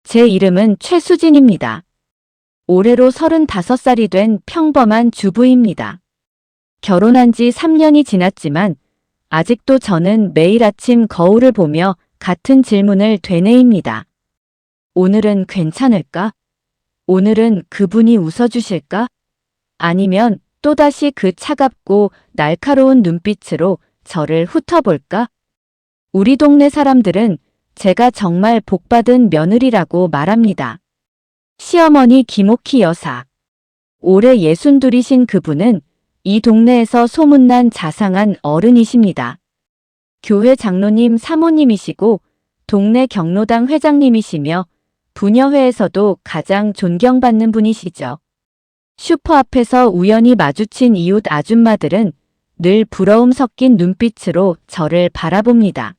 제 이름은 최수진입니다. 올해로 35살이 된 평범한 주부입니다. 결혼한 지 3년이 지났지만 아직도 저는 매일 아침 거울을 보며 같은 질문을 되뇌입니다. 오늘은 괜찮을까? 오늘은 그분이 웃어주실까? 아니면 또다시 그 차갑고 날카로운 눈빛으로 저를 훑어볼까? 우리 동네 사람들은 제가 정말 복받은 며느리라고 말합니다. 시어머니 김옥희 여사. 올해 62이신 그분은 이 동네에서 소문난 자상한 어른이십니다. 교회 장로님 사모님이시고 동네 경로당 회장님이시며 부녀회에서도 가장 존경받는 분이시죠. 슈퍼 앞에서 우연히 마주친 이웃 아줌마들은 늘 부러움 섞인 눈빛으로 저를 바라봅니다.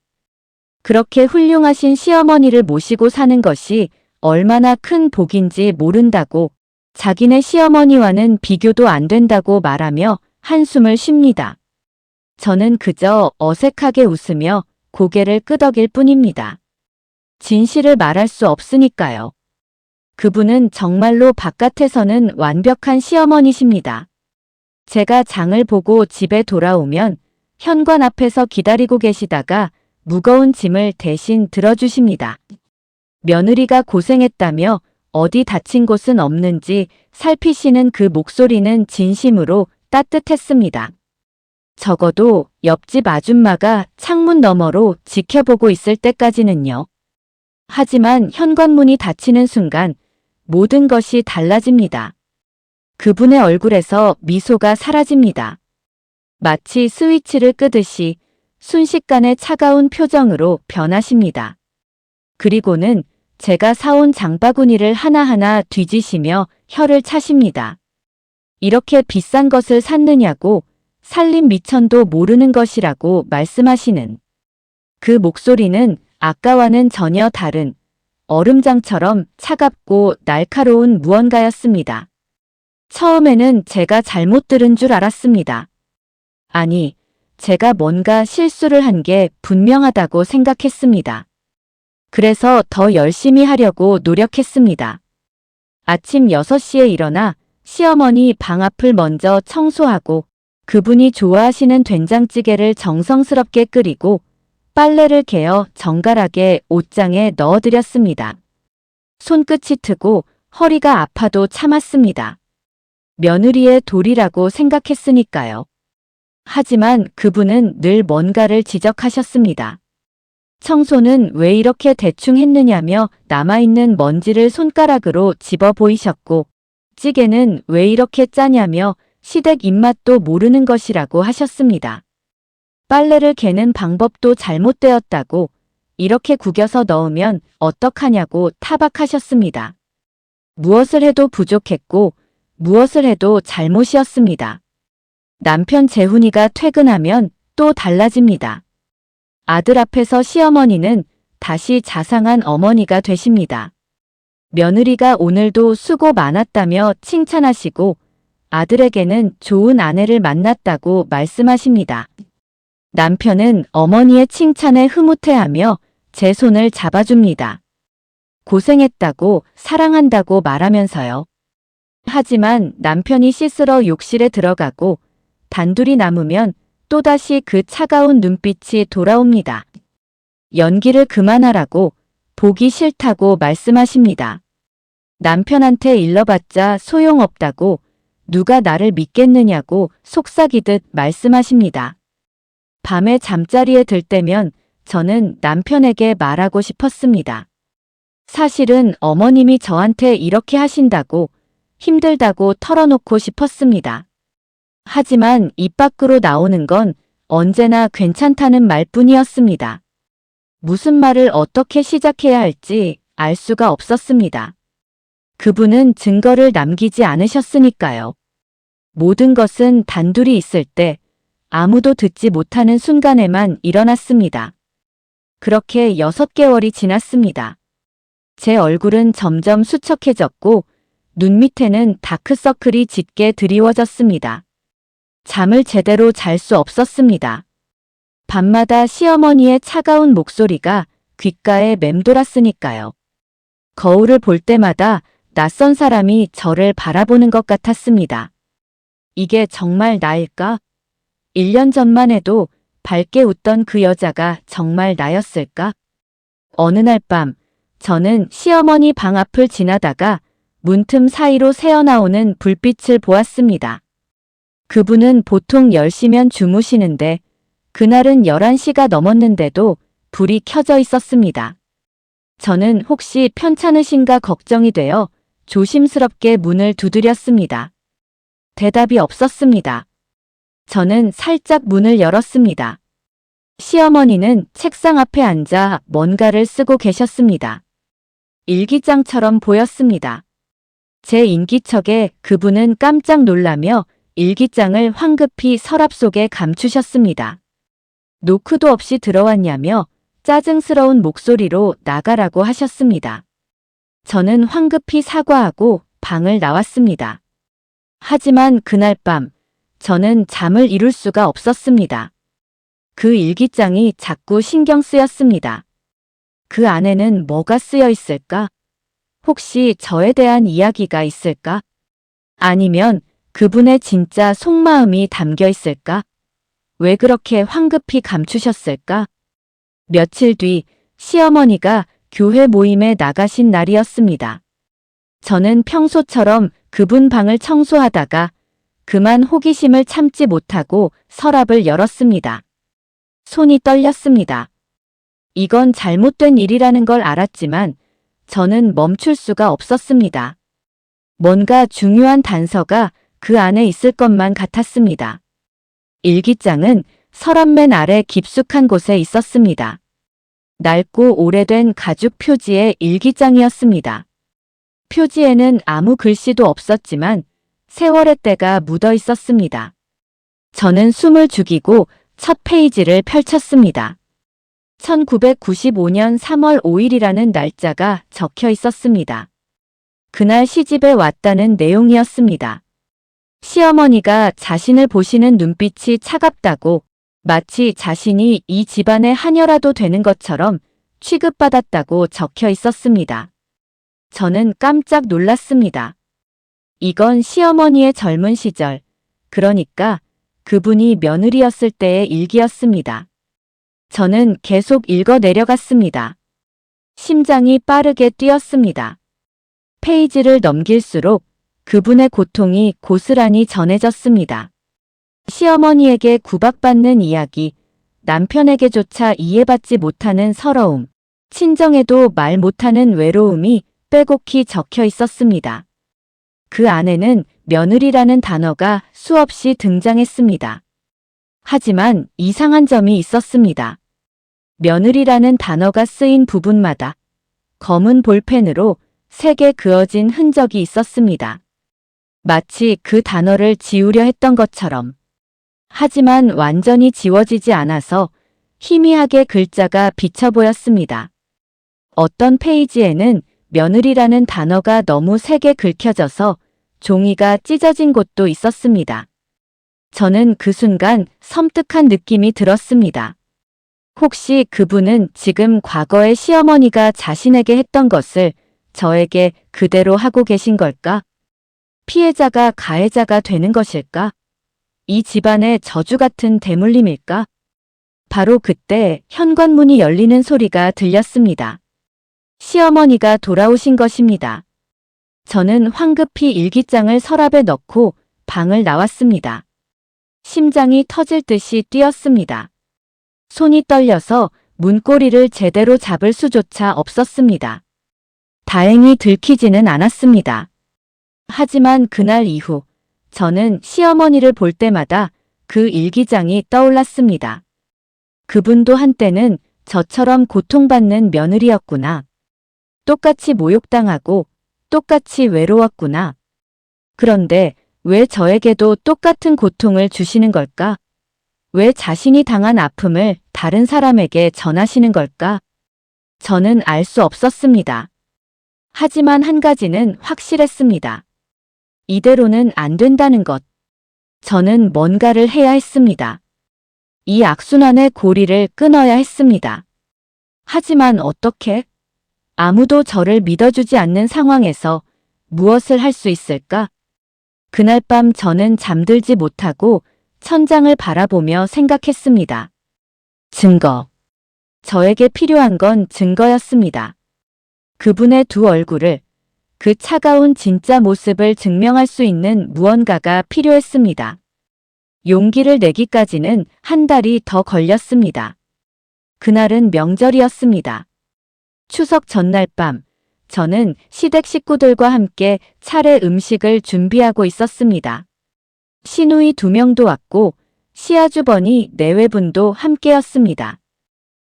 그렇게 훌륭하신 시어머니를 모시고 사는 것이 얼마나 큰 복인지 모른다고 자기네 시어머니와는 비교도 안 된다고 말하며 한숨을 쉽니다. 저는 그저 어색하게 웃으며 고개를 끄덕일 뿐입니다. 진실을 말할 수 없으니까요. 그분은 정말로 바깥에서는 완벽한 시어머니십니다. 제가 장을 보고 집에 돌아오면 현관 앞에서 기다리고 계시다가 무거운 짐을 대신 들어주십니다. 며느리가 고생했다며 어디 다친 곳은 없는지 살피시는 그 목소리는 진심으로 따뜻했습니다. 적어도 옆집 아줌마가 창문 너머로 지켜보고 있을 때까지는요. 하지만 현관문이 닫히는 순간 모든 것이 달라집니다. 그분의 얼굴에서 미소가 사라집니다. 마치 스위치를 끄듯이 순식간에 차가운 표정으로 변하십니다. 그리고는 제가 사온 장바구니를 하나하나 뒤지시며 혀를 차십니다. 이렇게 비싼 것을 샀느냐고 살림 미천도 모르는 것이라고 말씀하시는 그 목소리는 아까와는 전혀 다른 얼음장처럼 차갑고 날카로운 무언가였습니다. 처음에는 제가 잘못 들은 줄 알았습니다. 아니, 제가 뭔가 실수를 한 게 분명하다고 생각했습니다. 그래서 더 열심히 하려고 노력했습니다. 아침 6시에 일어나 시어머니 방 앞을 먼저 청소하고 그분이 좋아하시는 된장찌개를 정성스럽게 끓이고 빨래를 개어 정갈하게 옷장에 넣어드렸습니다. 손끝이 트고 허리가 아파도 참았습니다. 며느리의 도리라고 생각했으니까요. 하지만 그분은 늘 뭔가를 지적하셨습니다. 청소는 왜 이렇게 대충 했느냐며 남아있는 먼지를 손가락으로 집어 보이셨고 찌개는 왜 이렇게 짜냐며 시댁 입맛도 모르는 것이라고 하셨습니다. 빨래를 개는 방법도 잘못되었다고 이렇게 구겨서 넣으면 어떡하냐고 타박하셨습니다. 무엇을 해도 부족했고 무엇을 해도 잘못이었습니다. 남편 재훈이가 퇴근하면 또 달라집니다. 아들 앞에서 시어머니는 다시 자상한 어머니가 되십니다. 며느리가 오늘도 수고 많았다며 칭찬하시고 아들에게는 좋은 아내를 만났다고 말씀하십니다. 남편은 어머니의 칭찬에 흐뭇해하며 제 손을 잡아줍니다. 고생했다고 사랑한다고 말하면서요. 하지만 남편이 씻으러 욕실에 들어가고 단둘이 남으면 또다시 그 차가운 눈빛이 돌아옵니다. 연기를 그만하라고 보기 싫다고 말씀하십니다. 남편한테 일러봤자 소용없다고 누가 나를 믿겠느냐고 속삭이듯 말씀하십니다. 밤에 잠자리에 들 때면 저는 남편에게 말하고 싶었습니다. 사실은 어머님이 저한테 이렇게 하신다고 힘들다고 털어놓고 싶었습니다. 하지만 입 밖으로 나오는 건 언제나 괜찮다는 말뿐이었습니다. 무슨 말을 어떻게 시작해야 할지 알 수가 없었습니다. 그분은 증거를 남기지 않으셨으니까요. 모든 것은 단둘이 있을 때 아무도 듣지 못하는 순간에만 일어났습니다. 그렇게 6개월이 지났습니다. 제 얼굴은 점점 수척해졌고 눈 밑에는 다크서클이 짙게 드리워졌습니다. 잠을 제대로 잘 수 없었습니다. 밤마다 시어머니의 차가운 목소리가 귓가에 맴돌았으니까요. 거울을 볼 때마다 낯선 사람이 저를 바라보는 것 같았습니다. 이게 정말 나일까? 1년 전만 해도 밝게 웃던 그 여자가 정말 나였을까? 어느 날 밤, 저는 시어머니 방 앞을 지나다가 문틈 사이로 새어나오는 불빛을 보았습니다. 그분은 보통 10시면 주무시는데 그날은 11시가 넘었는데도 불이 켜져 있었습니다. 저는 혹시 편찮으신가 걱정이 되어 조심스럽게 문을 두드렸습니다. 대답이 없었습니다. 저는 살짝 문을 열었습니다. 시어머니는 책상 앞에 앉아 뭔가를 쓰고 계셨습니다. 일기장처럼 보였습니다. 제 인기척에 그분은 깜짝 놀라며 일기장을 황급히 서랍 속에 감추셨습니다. 노크도 없이 들어왔냐며 짜증스러운 목소리로 나가라고 하셨습니다. 저는 황급히 사과하고 방을 나왔습니다. 하지만 그날 밤 저는 잠을 이룰 수가 없었습니다. 그 일기장이 자꾸 신경 쓰였습니다. 그 안에는 뭐가 쓰여 있을까? 혹시 저에 대한 이야기가 있을까? 아니면 그분의 진짜 속마음이 담겨 있을까? 왜 그렇게 황급히 감추셨을까? 며칠 뒤 시어머니가 교회 모임에 나가신 날이었습니다. 저는 평소처럼 그분 방을 청소하다가 그만 호기심을 참지 못하고 서랍을 열었습니다. 손이 떨렸습니다. 이건 잘못된 일이라는 걸 알았지만 저는 멈출 수가 없었습니다. 뭔가 중요한 단서가 그 안에 있을 것만 같았습니다. 일기장은 서랍 맨 아래 깊숙한 곳에 있었습니다. 낡고 오래된 가죽 표지의 일기장이었습니다. 표지에는 아무 글씨도 없었지만 세월의 때가 묻어 있었습니다. 저는 숨을 죽이고 첫 페이지를 펼쳤습니다. 1995년 3월 5일이라는 날짜가 적혀 있었습니다. 그날 시집에 왔다는 내용이었습니다. 시어머니가 자신을 보시는 눈빛이 차갑다고 마치 자신이 이 집안의 하녀라도 되는 것처럼 취급받았다고 적혀 있었습니다. 저는 깜짝 놀랐습니다. 이건 시어머니의 젊은 시절, 그러니까 그분이 며느리였을 때의 일기였습니다. 저는 계속 읽어 내려갔습니다. 심장이 빠르게 뛰었습니다. 페이지를 넘길수록 그분의 고통이 고스란히 전해졌습니다. 시어머니에게 구박받는 이야기, 남편에게조차 이해받지 못하는 서러움, 친정에도 말 못하는 외로움이 빼곡히 적혀 있었습니다. 그 안에는 며느리라는 단어가 수없이 등장했습니다. 하지만 이상한 점이 있었습니다. 며느리라는 단어가 쓰인 부분마다 검은 볼펜으로 색에 그어진 흔적이 있었습니다. 마치 그 단어를 지우려 했던 것처럼. 하지만 완전히 지워지지 않아서 희미하게 글자가 비쳐 보였습니다. 어떤 페이지에는 며느리라는 단어가 너무 세게 긁혀져서 종이가 찢어진 곳도 있었습니다. 저는 그 순간 섬뜩한 느낌이 들었습니다. 혹시 그분은 지금 과거의 시어머니가 자신에게 했던 것을 저에게 그대로 하고 계신 걸까? 피해자가 가해자가 되는 것일까? 이 집안의 저주 같은 대물림일까? 바로 그때 현관문이 열리는 소리가 들렸습니다. 시어머니가 돌아오신 것입니다. 저는 황급히 일기장을 서랍에 넣고 방을 나왔습니다. 심장이 터질 듯이 뛰었습니다. 손이 떨려서 문고리를 제대로 잡을 수조차 없었습니다. 다행히 들키지는 않았습니다. 하지만 그날 이후 저는 시어머니를 볼 때마다 그 일기장이 떠올랐습니다. 그분도 한때는 저처럼 고통받는 며느리였구나. 똑같이 모욕당하고 똑같이 외로웠구나. 그런데 왜 저에게도 똑같은 고통을 주시는 걸까? 왜 자신이 당한 아픔을 다른 사람에게 전하시는 걸까? 저는 알 수 없었습니다. 하지만 한 가지는 확실했습니다. 이대로는 안 된다는 것. 저는 뭔가를 해야 했습니다. 이 악순환의 고리를 끊어야 했습니다. 하지만 어떻게? 아무도 저를 믿어주지 않는 상황에서 무엇을 할 수 있을까? 그날 밤 저는 잠들지 못하고 천장을 바라보며 생각했습니다. 증거. 저에게 필요한 건 증거였습니다. 그분의 두 얼굴을, 그 차가운 진짜 모습을 증명할 수 있는 무언가가 필요했습니다. 용기를 내기까지는 한 달이 더 걸렸습니다. 그날은 명절이었습니다. 추석 전날 밤, 저는 시댁 식구들과 함께 차례 음식을 준비하고 있었습니다. 시누이 2명도 왔고 시아주버니 4외분도 함께였습니다.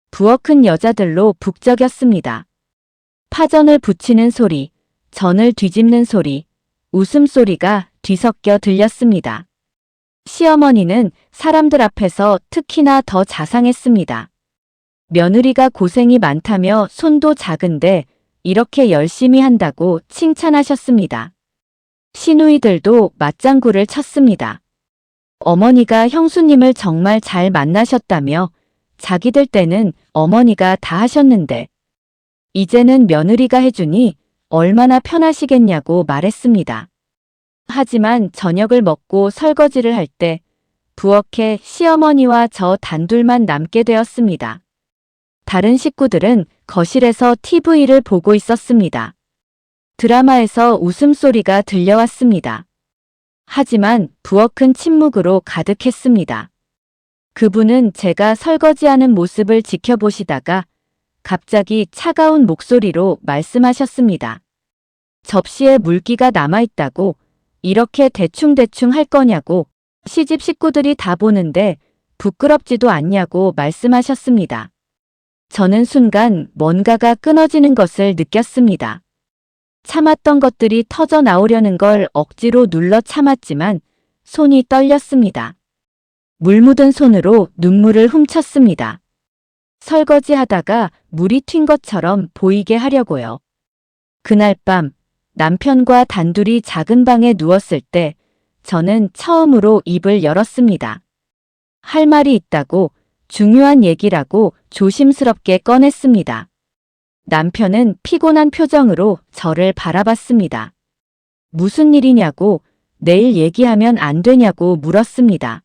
부엌 큰 여자들로 북적였습니다. 파전을 부치는 소리, 전을 뒤집는 소리, 웃음소리가 뒤섞여 들렸습니다. 시어머니는 사람들 앞에서 특히나 더 자상했습니다. 며느리가 고생이 많다며 손도 작은데 이렇게 열심히 한다고 칭찬하셨습니다. 시누이들도 맞장구를 쳤습니다. 어머니가 형수님을 정말 잘 만나셨다며 자기들 때는 어머니가 다 하셨는데 이제는 며느리가 해주니 얼마나 편하시겠냐고 말했습니다. 하지만 저녁을 먹고 설거지를 할 때 부엌에 시어머니와 저 단둘만 남게 되었습니다. 다른 식구들은 거실에서 TV를 보고 있었습니다. 드라마에서 웃음소리가 들려왔습니다. 하지만 부엌은 침묵으로 가득했습니다. 그분은 제가 설거지하는 모습을 지켜보시다가 갑자기 차가운 목소리로 말씀하셨습니다. 접시에 물기가 남아있다고, 이렇게 대충대충 할 거냐고, 시집 식구들이 다 보는데 부끄럽지도 않냐고 말씀하셨습니다. 저는 순간 뭔가가 끊어지는 것을 느꼈습니다. 참았던 것들이 터져 나오려는 걸 억지로 눌러 참았지만 손이 떨렸습니다. 물 묻은 손으로 눈물을 훔쳤습니다. 설거지하다가 물이 튄 것처럼 보이게 하려고요. 그날 밤 남편과 단둘이 작은 방에 누웠을 때 저는 처음으로 입을 열었습니다. 할 말이 있다고, 중요한 얘기라고 조심스럽게 꺼냈습니다. 남편은 피곤한 표정으로 저를 바라봤습니다. 무슨 일이냐고, 내일 얘기하면 안 되냐고 물었습니다.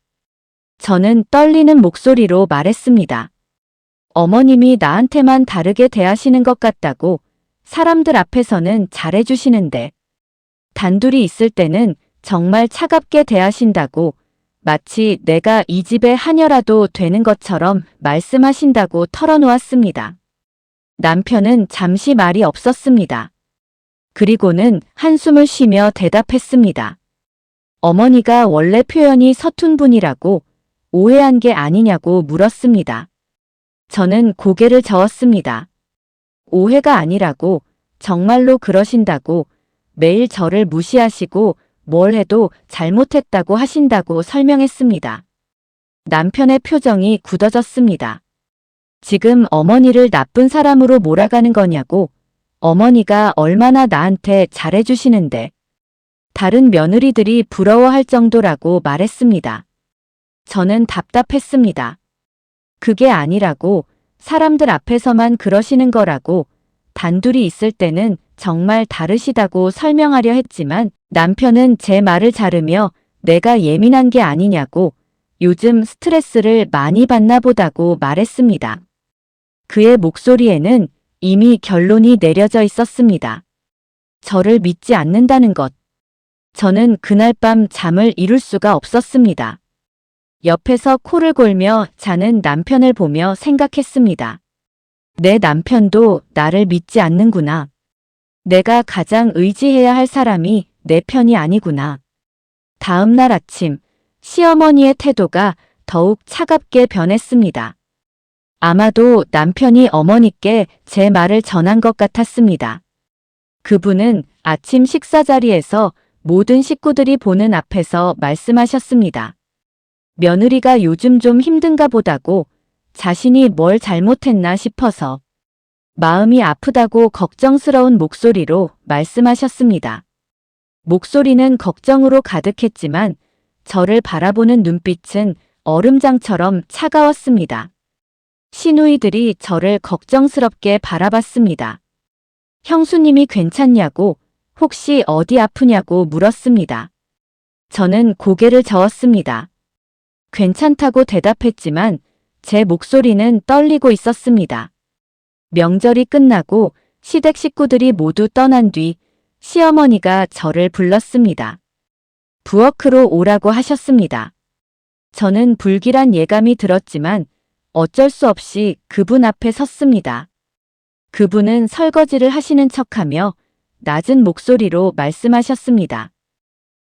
저는 떨리는 목소리로 말했습니다. 어머님이 나한테만 다르게 대하시는 것 같다고, 사람들 앞에서는 잘해주시는데 단둘이 있을 때는 정말 차갑게 대하신다고, 마치 내가 이 집의 하녀라도 되는 것처럼 말씀하신다고 털어놓았습니다. 남편은 잠시 말이 없었습니다. 그리고는 한숨을 쉬며 대답했습니다. 어머니가 원래 표현이 서툰 분이라고, 오해한 게 아니냐고 물었습니다. 저는 고개를 저었습니다. 오해가 아니라고, 정말로 그러신다고, 매일 저를 무시하시고 뭘 해도 잘못했다고 하신다고 설명했습니다. 남편의 표정이 굳어졌습니다. 지금 어머니를 나쁜 사람으로 몰아가는 거냐고, 어머니가 얼마나 나한테 잘해주시는데 다른 며느리들이 부러워할 정도라고 말했습니다. 저는 답답했습니다. 그게 아니라고, 사람들 앞에서만 그러시는 거라고, 단둘이 있을 때는 정말 다르시다고 설명하려 했지만 남편은 제 말을 자르며 내가 예민한 게 아니냐고, 요즘 스트레스를 많이 받나 보다고 말했습니다. 그의 목소리에는 이미 결론이 내려져 있었습니다. 저를 믿지 않는다는 것. 저는 그날 밤 잠을 이룰 수가 없었습니다. 옆에서 코를 골며 자는 남편을 보며 생각했습니다. 내 남편도 나를 믿지 않는구나. 내가 가장 의지해야 할 사람이 내 편이 아니구나. 다음 날 아침, 시어머니의 태도가 더욱 차갑게 변했습니다. 아마도 남편이 어머니께 제 말을 전한 것 같았습니다. 그분은 아침 식사 자리에서 모든 식구들이 보는 앞에서 말씀하셨습니다. 며느리가 요즘 좀 힘든가 보다고, 자신이 뭘 잘못했나 싶어서 마음이 아프다고 걱정스러운 목소리로 말씀하셨습니다. 목소리는 걱정으로 가득했지만 저를 바라보는 눈빛은 얼음장처럼 차가웠습니다. 시누이들이 저를 걱정스럽게 바라봤습니다. 형수님이 괜찮냐고, 혹시 어디 아프냐고 물었습니다. 저는 고개를 저었습니다. 괜찮다고 대답했지만 제 목소리는 떨리고 있었습니다. 명절이 끝나고 시댁 식구들이 모두 떠난 뒤 시어머니가 저를 불렀습니다. 부엌으로 오라고 하셨습니다. 저는 불길한 예감이 들었지만 어쩔 수 없이 그분 앞에 섰습니다. 그분은 설거지를 하시는 척하며 낮은 목소리로 말씀하셨습니다.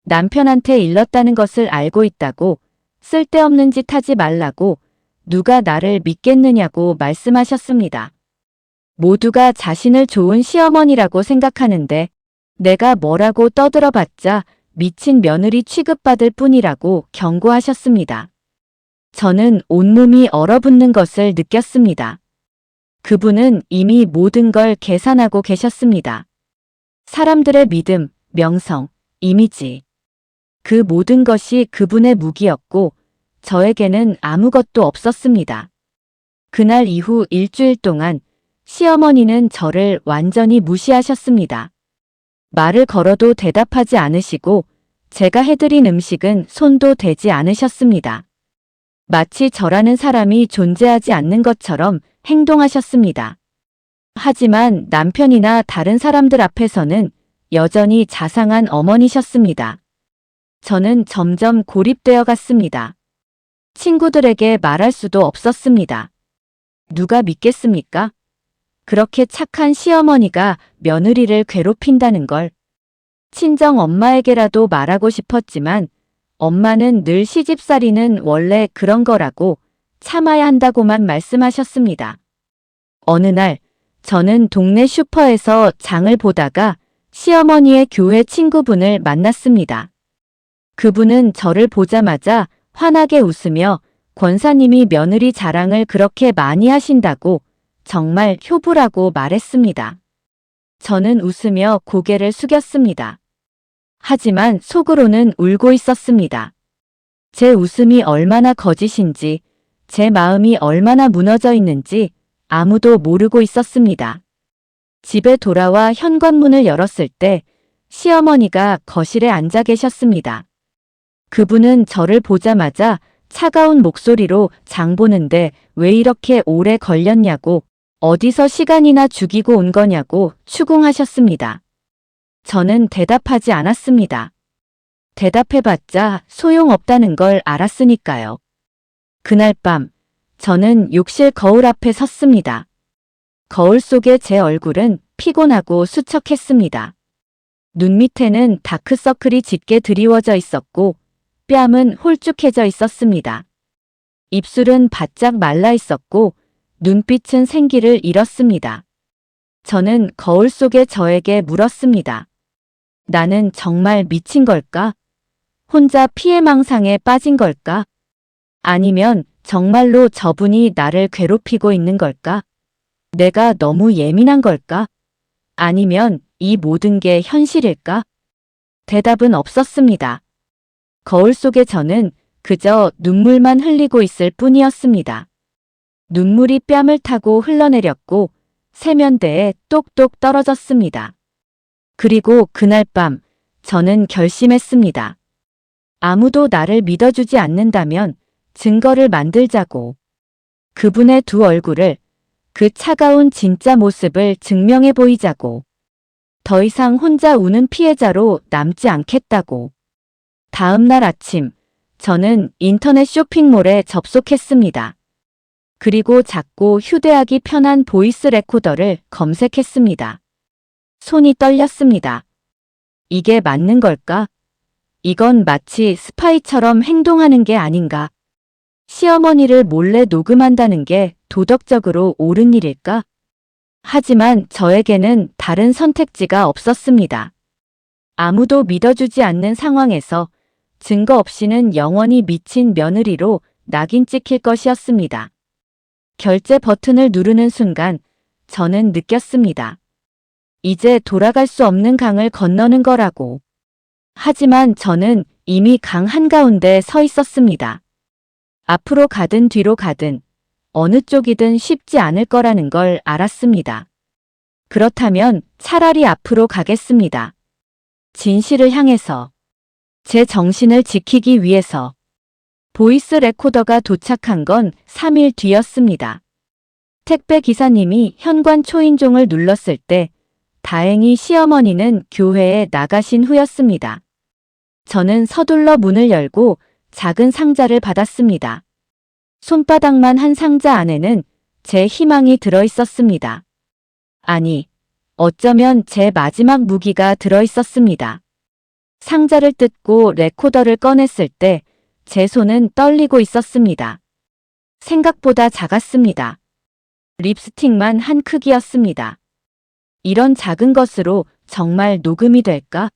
남편한테 일렀다는 것을 알고 있다고, 쓸데없는 짓 하지 말라고, 누가 나를 믿겠느냐고 말씀하셨습니다. 모두가 자신을 좋은 시어머니라고 생각하는데 내가 뭐라고 떠들어봤자 미친 며느리 취급받을 뿐이라고 경고하셨습니다. 저는 온몸이 얼어붙는 것을 느꼈습니다. 그분은 이미 모든 걸 계산하고 계셨습니다. 사람들의 믿음, 명성, 이미지. 그 모든 것이 그분의 무기였고 저에게는 아무것도 없었습니다. 그날 이후 일주일 동안 시어머니는 저를 완전히 무시하셨습니다. 말을 걸어도 대답하지 않으시고 제가 해드린 음식은 손도 대지 않으셨습니다. 마치 저라는 사람이 존재하지 않는 것처럼 행동하셨습니다. 하지만 남편이나 다른 사람들 앞에서는 여전히 자상한 어머니셨습니다. 저는 점점 고립되어 갔습니다. 친구들에게 말할 수도 없었습니다. 누가 믿겠습니까? 그렇게 착한 시어머니가 며느리를 괴롭힌다는 걸. 친정 엄마에게라도 말하고 싶었지만 엄마는 늘 시집살이는 원래 그런 거라고 참아야 한다고만 말씀하셨습니다. 어느 날 저는 동네 슈퍼에서 장을 보다가 시어머니의 교회 친구분을 만났습니다. 그분은 저를 보자마자 환하게 웃으며 권사님이 며느리 자랑을 그렇게 많이 하신다고 정말 효부라고 말했습니다. 저는 웃으며 고개를 숙였습니다. 하지만 속으로는 울고 있었습니다. 제 웃음이 얼마나 거짓인지, 제 마음이 얼마나 무너져 있는지 아무도 모르고 있었습니다. 집에 돌아와 현관문을 열었을 때 시어머니가 거실에 앉아 계셨습니다. 그분은 저를 보자마자 차가운 목소리로 장 보는데 왜 이렇게 오래 걸렸냐고, 어디서 시간이나 죽이고 온 거냐고 추궁하셨습니다. 저는 대답하지 않았습니다. 대답해봤자 소용없다는 걸 알았으니까요. 그날 밤 저는 욕실 거울 앞에 섰습니다. 거울 속의 제 얼굴은 피곤하고 수척했습니다. 눈 밑에는 다크서클이 짙게 드리워져 있었고 뺨은 홀쭉해져 있었습니다. 입술은 바짝 말라 있었고 눈빛은 생기를 잃었습니다. 저는 거울 속의 저에게 물었습니다. 나는 정말 미친 걸까? 혼자 피해망상에 빠진 걸까? 아니면 정말로 저분이 나를 괴롭히고 있는 걸까? 내가 너무 예민한 걸까? 아니면 이 모든 게 현실일까? 대답은 없었습니다. 거울 속의 저는 그저 눈물만 흘리고 있을 뿐이었습니다. 눈물이 뺨을 타고 흘러내렸고 세면대에 똑똑 떨어졌습니다. 그리고 그날 밤 저는 결심했습니다. 아무도 나를 믿어주지 않는다면 증거를 만들자고. 그분의 두 얼굴을, 그 차가운 진짜 모습을 증명해 보이자고. 더 이상 혼자 우는 피해자로 남지 않겠다고. 다음 날 아침 저는 인터넷 쇼핑몰에 접속했습니다. 그리고 작고 휴대하기 편한 보이스 레코더를 검색했습니다. 손이 떨렸습니다. 이게 맞는 걸까? 이건 마치 스파이처럼 행동하는 게 아닌가? 시어머니를 몰래 녹음한다는 게 도덕적으로 옳은 일일까? 하지만 저에게는 다른 선택지가 없었습니다. 아무도 믿어주지 않는 상황에서 증거 없이는 영원히 미친 며느리로 낙인 찍힐 것이었습니다. 결제 버튼을 누르는 순간 저는 느꼈습니다. 이제 돌아갈 수 없는 강을 건너는 거라고. 하지만 저는 이미 강 한가운데 서 있었습니다. 앞으로 가든 뒤로 가든 어느 쪽이든 쉽지 않을 거라는 걸 알았습니다. 그렇다면 차라리 앞으로 가겠습니다. 진실을 향해서. 제 정신을 지키기 위해서. 보이스 레코더가 도착한 건 3일 뒤였습니다. 택배 기사님이 현관 초인종을 눌렀을 때 다행히 시어머니는 교회에 나가신 후였습니다. 저는 서둘러 문을 열고 작은 상자를 받았습니다. 손바닥만 한 상자 안에는 제 희망이 들어 있었습니다. 아니, 어쩌면 제 마지막 무기가 들어 있었습니다. 상자를 뜯고 레코더를 꺼냈을 때 제 손은 떨리고 있었습니다. 생각보다 작았습니다. 립스틱만 한 크기였습니다. 이런 작은 것으로 정말 녹음이 될까?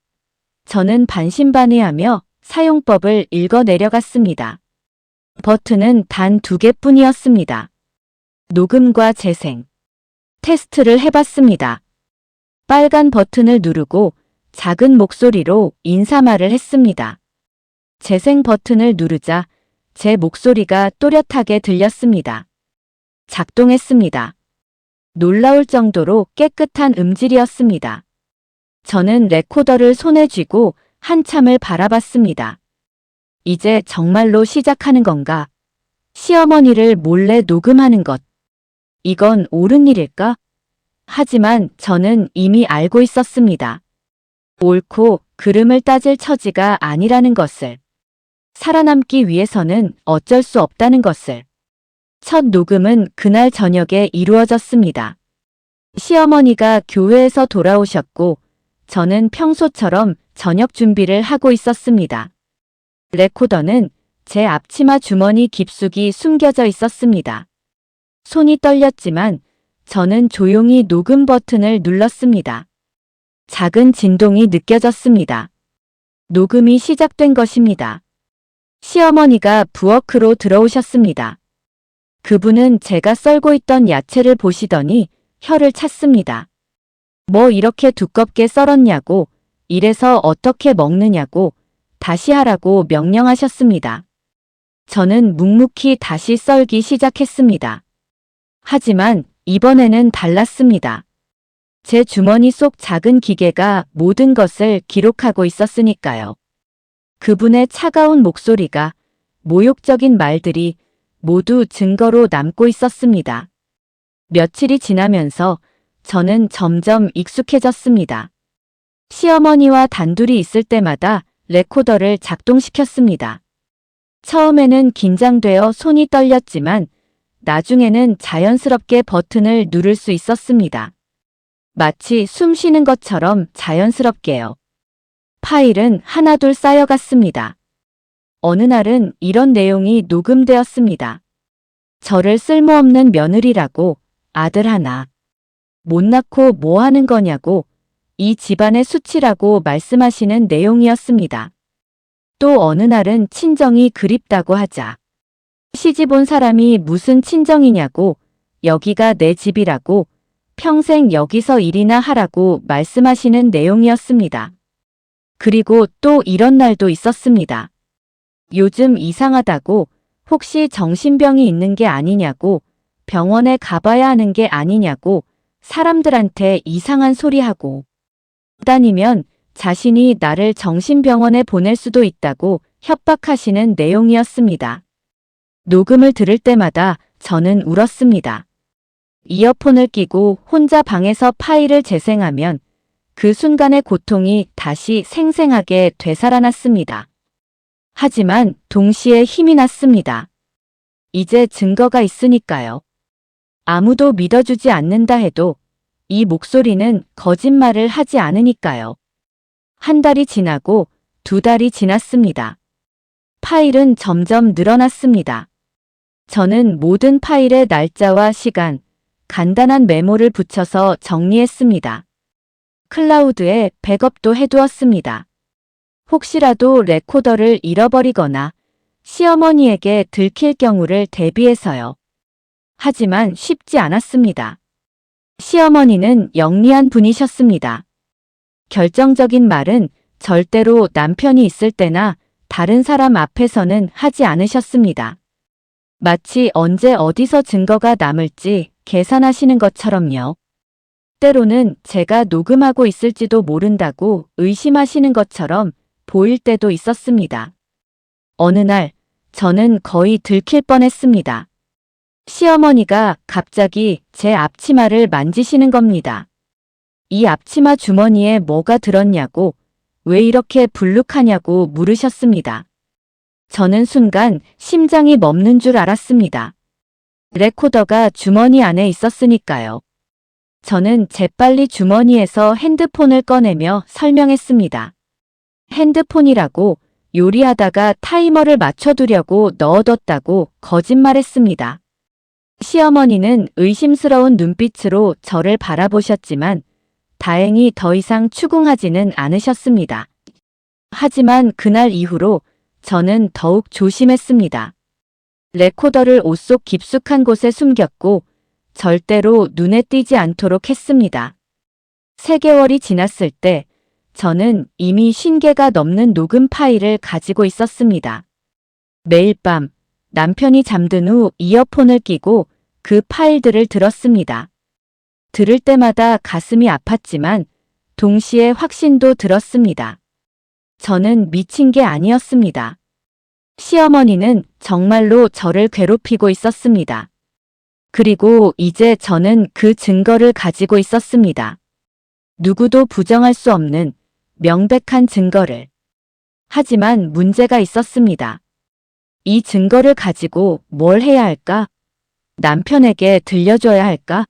저는 반신반의하며 사용법을 읽어 내려갔습니다. 버튼은 단 2개뿐이었습니다. 녹음과 재생. 테스트를 해봤습니다. 빨간 버튼을 누르고 작은 목소리로 인사말을 했습니다. 재생 버튼을 누르자 제 목소리가 또렷하게 들렸습니다. 작동했습니다. 놀라울 정도로 깨끗한 음질이었습니다. 저는 레코더를 손에 쥐고 한참을 바라봤습니다. 이제 정말로 시작하는 건가? 시어머니를 몰래 녹음하는 것. 이건 옳은 일일까? 하지만 저는 이미 알고 있었습니다. 옳고 그름을 따질 처지가 아니라는 것을. 살아남기 위해서는 어쩔 수 없다는 것을. 첫 녹음은 그날 저녁에 이루어졌습니다. 시어머니가 교회에서 돌아오셨고 저는 평소처럼 저녁 준비를 하고 있었습니다. 레코더는 제 앞치마 주머니 깊숙이 숨겨져 있었습니다. 손이 떨렸지만 저는 조용히 녹음 버튼을 눌렀습니다. 작은 진동이 느껴졌습니다. 녹음이 시작된 것입니다. 시어머니가 부엌으로 들어오셨습니다. 그분은 제가 썰고 있던 야채를 보시더니 혀를 찼습니다. 뭐 이렇게 두껍게 썰었냐고, 이래서 어떻게 먹느냐고, 다시 하라고 명령하셨습니다. 저는 묵묵히 다시 썰기 시작했습니다. 하지만 이번에는 달랐습니다. 제 주머니 속 작은 기계가 모든 것을 기록하고 있었으니까요. 그분의 차가운 목소리가, 모욕적인 말들이 모두 증거로 남고 있었습니다. 며칠이 지나면서 저는 점점 익숙해졌습니다. 시어머니와 단둘이 있을 때마다 레코더를 작동시켰습니다. 처음에는 긴장되어 손이 떨렸지만 나중에는 자연스럽게 버튼을 누를 수 있었습니다. 마치 숨 쉬는 것처럼 자연스럽게요. 파일은 하나둘 쌓여갔습니다. 어느 날은 이런 내용이 녹음되었습니다. 저를 쓸모없는 며느리라고, 아들 하나. 못 낳고 뭐 하는 거냐고, 이 집안의 수치라고 말씀하시는 내용이었습니다. 또 어느 날은 친정이 그립다고 하자. 시집 온 사람이 무슨 친정이냐고, 여기가 내 집이라고, 평생 여기서 일이나 하라고 말씀하시는 내용이었습니다. 그리고 또 이런 날도 있었습니다. 요즘 이상하다고, 혹시 정신병이 있는 게 아니냐고, 병원에 가봐야 하는 게 아니냐고, 사람들한테 이상한 소리하고 다니면 자신이 나를 정신병원에 보낼 수도 있다고 협박하시는 내용이었습니다. 녹음을 들을 때마다 저는 울었습니다. 이어폰을 끼고 혼자 방에서 파일을 재생하면 그 순간의 고통이 다시 생생하게 되살아났습니다. 하지만 동시에 힘이 났습니다. 이제 증거가 있으니까요. 아무도 믿어주지 않는다 해도 이 목소리는 거짓말을 하지 않으니까요. 한 달이 지나고 2달이 지났습니다. 파일은 점점 늘어났습니다. 저는 모든 파일의 날짜와 시간, 간단한 메모를 붙여서 정리했습니다. 클라우드에 백업도 해두었습니다. 혹시라도 레코더를 잃어버리거나 시어머니에게 들킬 경우를 대비해서요. 하지만 쉽지 않았습니다. 시어머니는 영리한 분이셨습니다. 결정적인 말은 절대로 남편이 있을 때나 다른 사람 앞에서는 하지 않으셨습니다. 마치 언제 어디서 증거가 남을지 계산하시는 것처럼요. 때로는 제가 녹음하고 있을지도 모른다고 의심하시는 것처럼 보일 때도 있었습니다. 어느 날 저는 거의 들킬 뻔했습니다. 시어머니가 갑자기 제 앞치마를 만지시는 겁니다. 이 앞치마 주머니에 뭐가 들었냐고, 왜 이렇게 불룩하냐고 물으셨습니다. 저는 순간 심장이 멎는 줄 알았습니다. 레코더가 주머니 안에 있었으니까요. 저는 재빨리 주머니에서 핸드폰을 꺼내며 설명했습니다. 핸드폰이라고 요리하다가 타이머를 맞춰두려고 넣어뒀다고 거짓말했습니다. 시어머니는 의심스러운 눈빛으로 저를 바라보셨지만 다행히 더 이상 추궁하지는 않으셨습니다. 하지만 그날 이후로 저는 더욱 조심했습니다. 레코더를 옷 속 깊숙한 곳에 숨겼고 절대로 눈에 띄지 않도록 했습니다. 3개월이 지났을 때 저는 이미 50개가 넘는 녹음 파일을 가지고 있었습니다. 매일 밤 남편이 잠든 후 이어폰을 끼고 그 파일들을 들었습니다. 들을 때마다 가슴이 아팠지만 동시에 확신도 들었습니다. 저는 미친 게 아니었습니다. 시어머니는 정말로 저를 괴롭히고 있었습니다. 그리고 이제 저는 그 증거를 가지고 있었습니다. 누구도 부정할 수 없는 명백한 증거를. 하지만 문제가 있었습니다. 이 증거를 가지고 뭘 해야 할까? 남편에게 들려줘야 할까?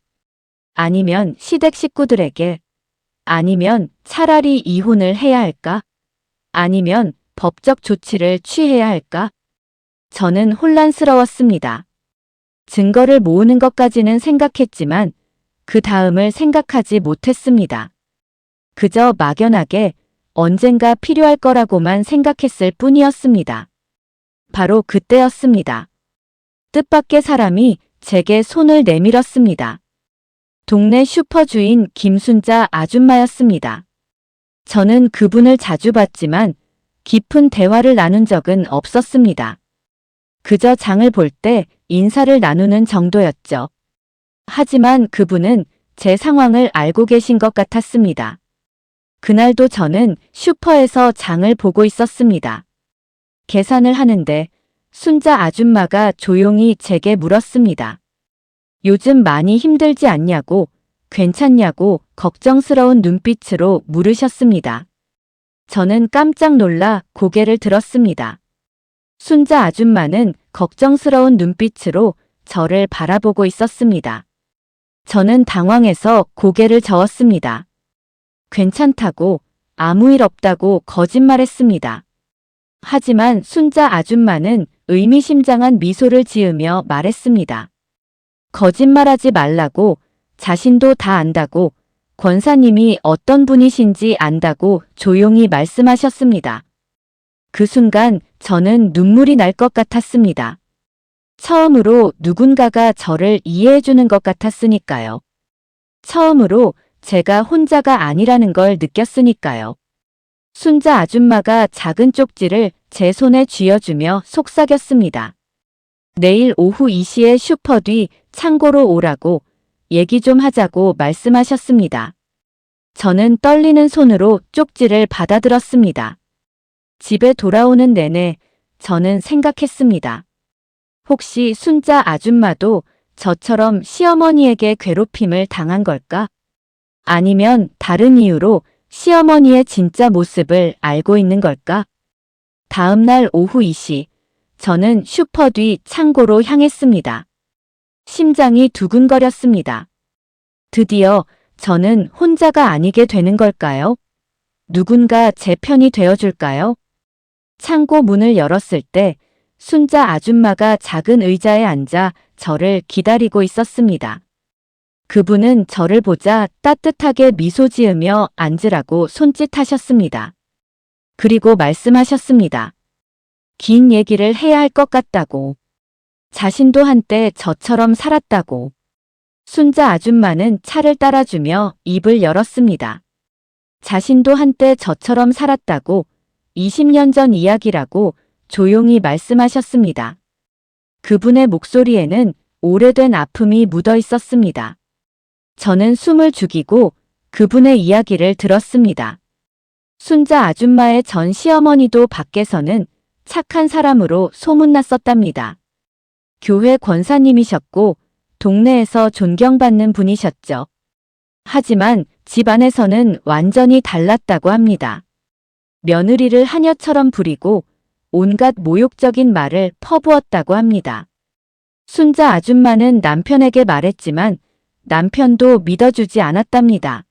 아니면 시댁 식구들에게? 아니면 차라리 이혼을 해야 할까? 아니면 법적 조치를 취해야 할까? 저는 혼란스러웠습니다. 증거를 모으는 것까지는 생각했지만 그 다음을 생각하지 못했습니다. 그저 막연하게 언젠가 필요할 거라고만 생각했을 뿐이었습니다. 바로 그때였습니다. 뜻밖의 사람이 제게 손을 내밀었습니다. 동네 슈퍼 주인 김순자 아줌마였습니다. 저는 그분을 자주 봤지만 깊은 대화를 나눈 적은 없었습니다. 그저 장을 볼 때 인사를 나누는 정도였죠. 하지만 그분은 제 상황을 알고 계신 것 같았습니다. 그날도 저는 슈퍼에서 장을 보고 있었습니다. 계산을 하는데 순자 아줌마가 조용히 제게 물었습니다. 요즘 많이 힘들지 않냐고, 괜찮냐고 걱정스러운 눈빛으로 물으셨습니다. 저는 깜짝 놀라 고개를 들었습니다. 순자 아줌마는 걱정스러운 눈빛으로 저를 바라보고 있었습니다. 저는 당황해서 고개를 저었습니다. 괜찮다고, 아무 일 없다고 거짓말했습니다. 하지만 순자 아줌마는 의미심장한 미소를 지으며 말했습니다. 거짓말하지 말라고, 자신도 다 안다고, 권사님이 어떤 분이신지 안다고 조용히 말씀하셨습니다. 그 순간 저는 눈물이 날 것 같았습니다. 처음으로 누군가가 저를 이해해주는 것 같았으니까요. 처음으로 제가 혼자가 아니라는 걸 느꼈으니까요. 순자 아줌마가 작은 쪽지를 제 손에 쥐어주며 속삭였습니다. 내일 오후 2시에 슈퍼 뒤 창고로 오라고, 얘기 좀 하자고 말씀하셨습니다. 저는 떨리는 손으로 쪽지를 받아들었습니다. 집에 돌아오는 내내 저는 생각했습니다. 혹시 순자 아줌마도 저처럼 시어머니에게 괴롭힘을 당한 걸까? 아니면 다른 이유로 시어머니의 진짜 모습을 알고 있는 걸까? 다음 날 오후 2시, 저는 슈퍼 뒤 창고로 향했습니다. 심장이 두근거렸습니다. 드디어 저는 혼자가 아니게 되는 걸까요? 누군가 제 편이 되어줄까요? 창고 문을 열었을 때 순자 아줌마가 작은 의자에 앉아 저를 기다리고 있었습니다. 그분은 저를 보자 따뜻하게 미소 지으며 앉으라고 손짓하셨습니다. 그리고 말씀하셨습니다. 긴 얘기를 해야 할 것 같다고. 자신도 한때 저처럼 살았다고. 순자 아줌마는 차를 따라주며 입을 열었습니다. 자신도 한때 저처럼 살았다고, 20년 전 이야기라고 조용히 말씀하셨습니다. 그분의 목소리에는 오래된 아픔이 묻어 있었습니다. 저는 숨을 죽이고 그분의 이야기를 들었습니다. 순자 아줌마의 전 시어머니도 밖에서는 착한 사람으로 소문났었답니다. 교회 권사님이셨고 동네에서 존경받는 분이셨죠. 하지만 집 안에서는 완전히 달랐다고 합니다. 며느리를 하녀처럼 부리고 온갖 모욕적인 말을 퍼부었다고 합니다. 순자 아줌마는 남편에게 말했지만 남편도 믿어주지 않았답니다.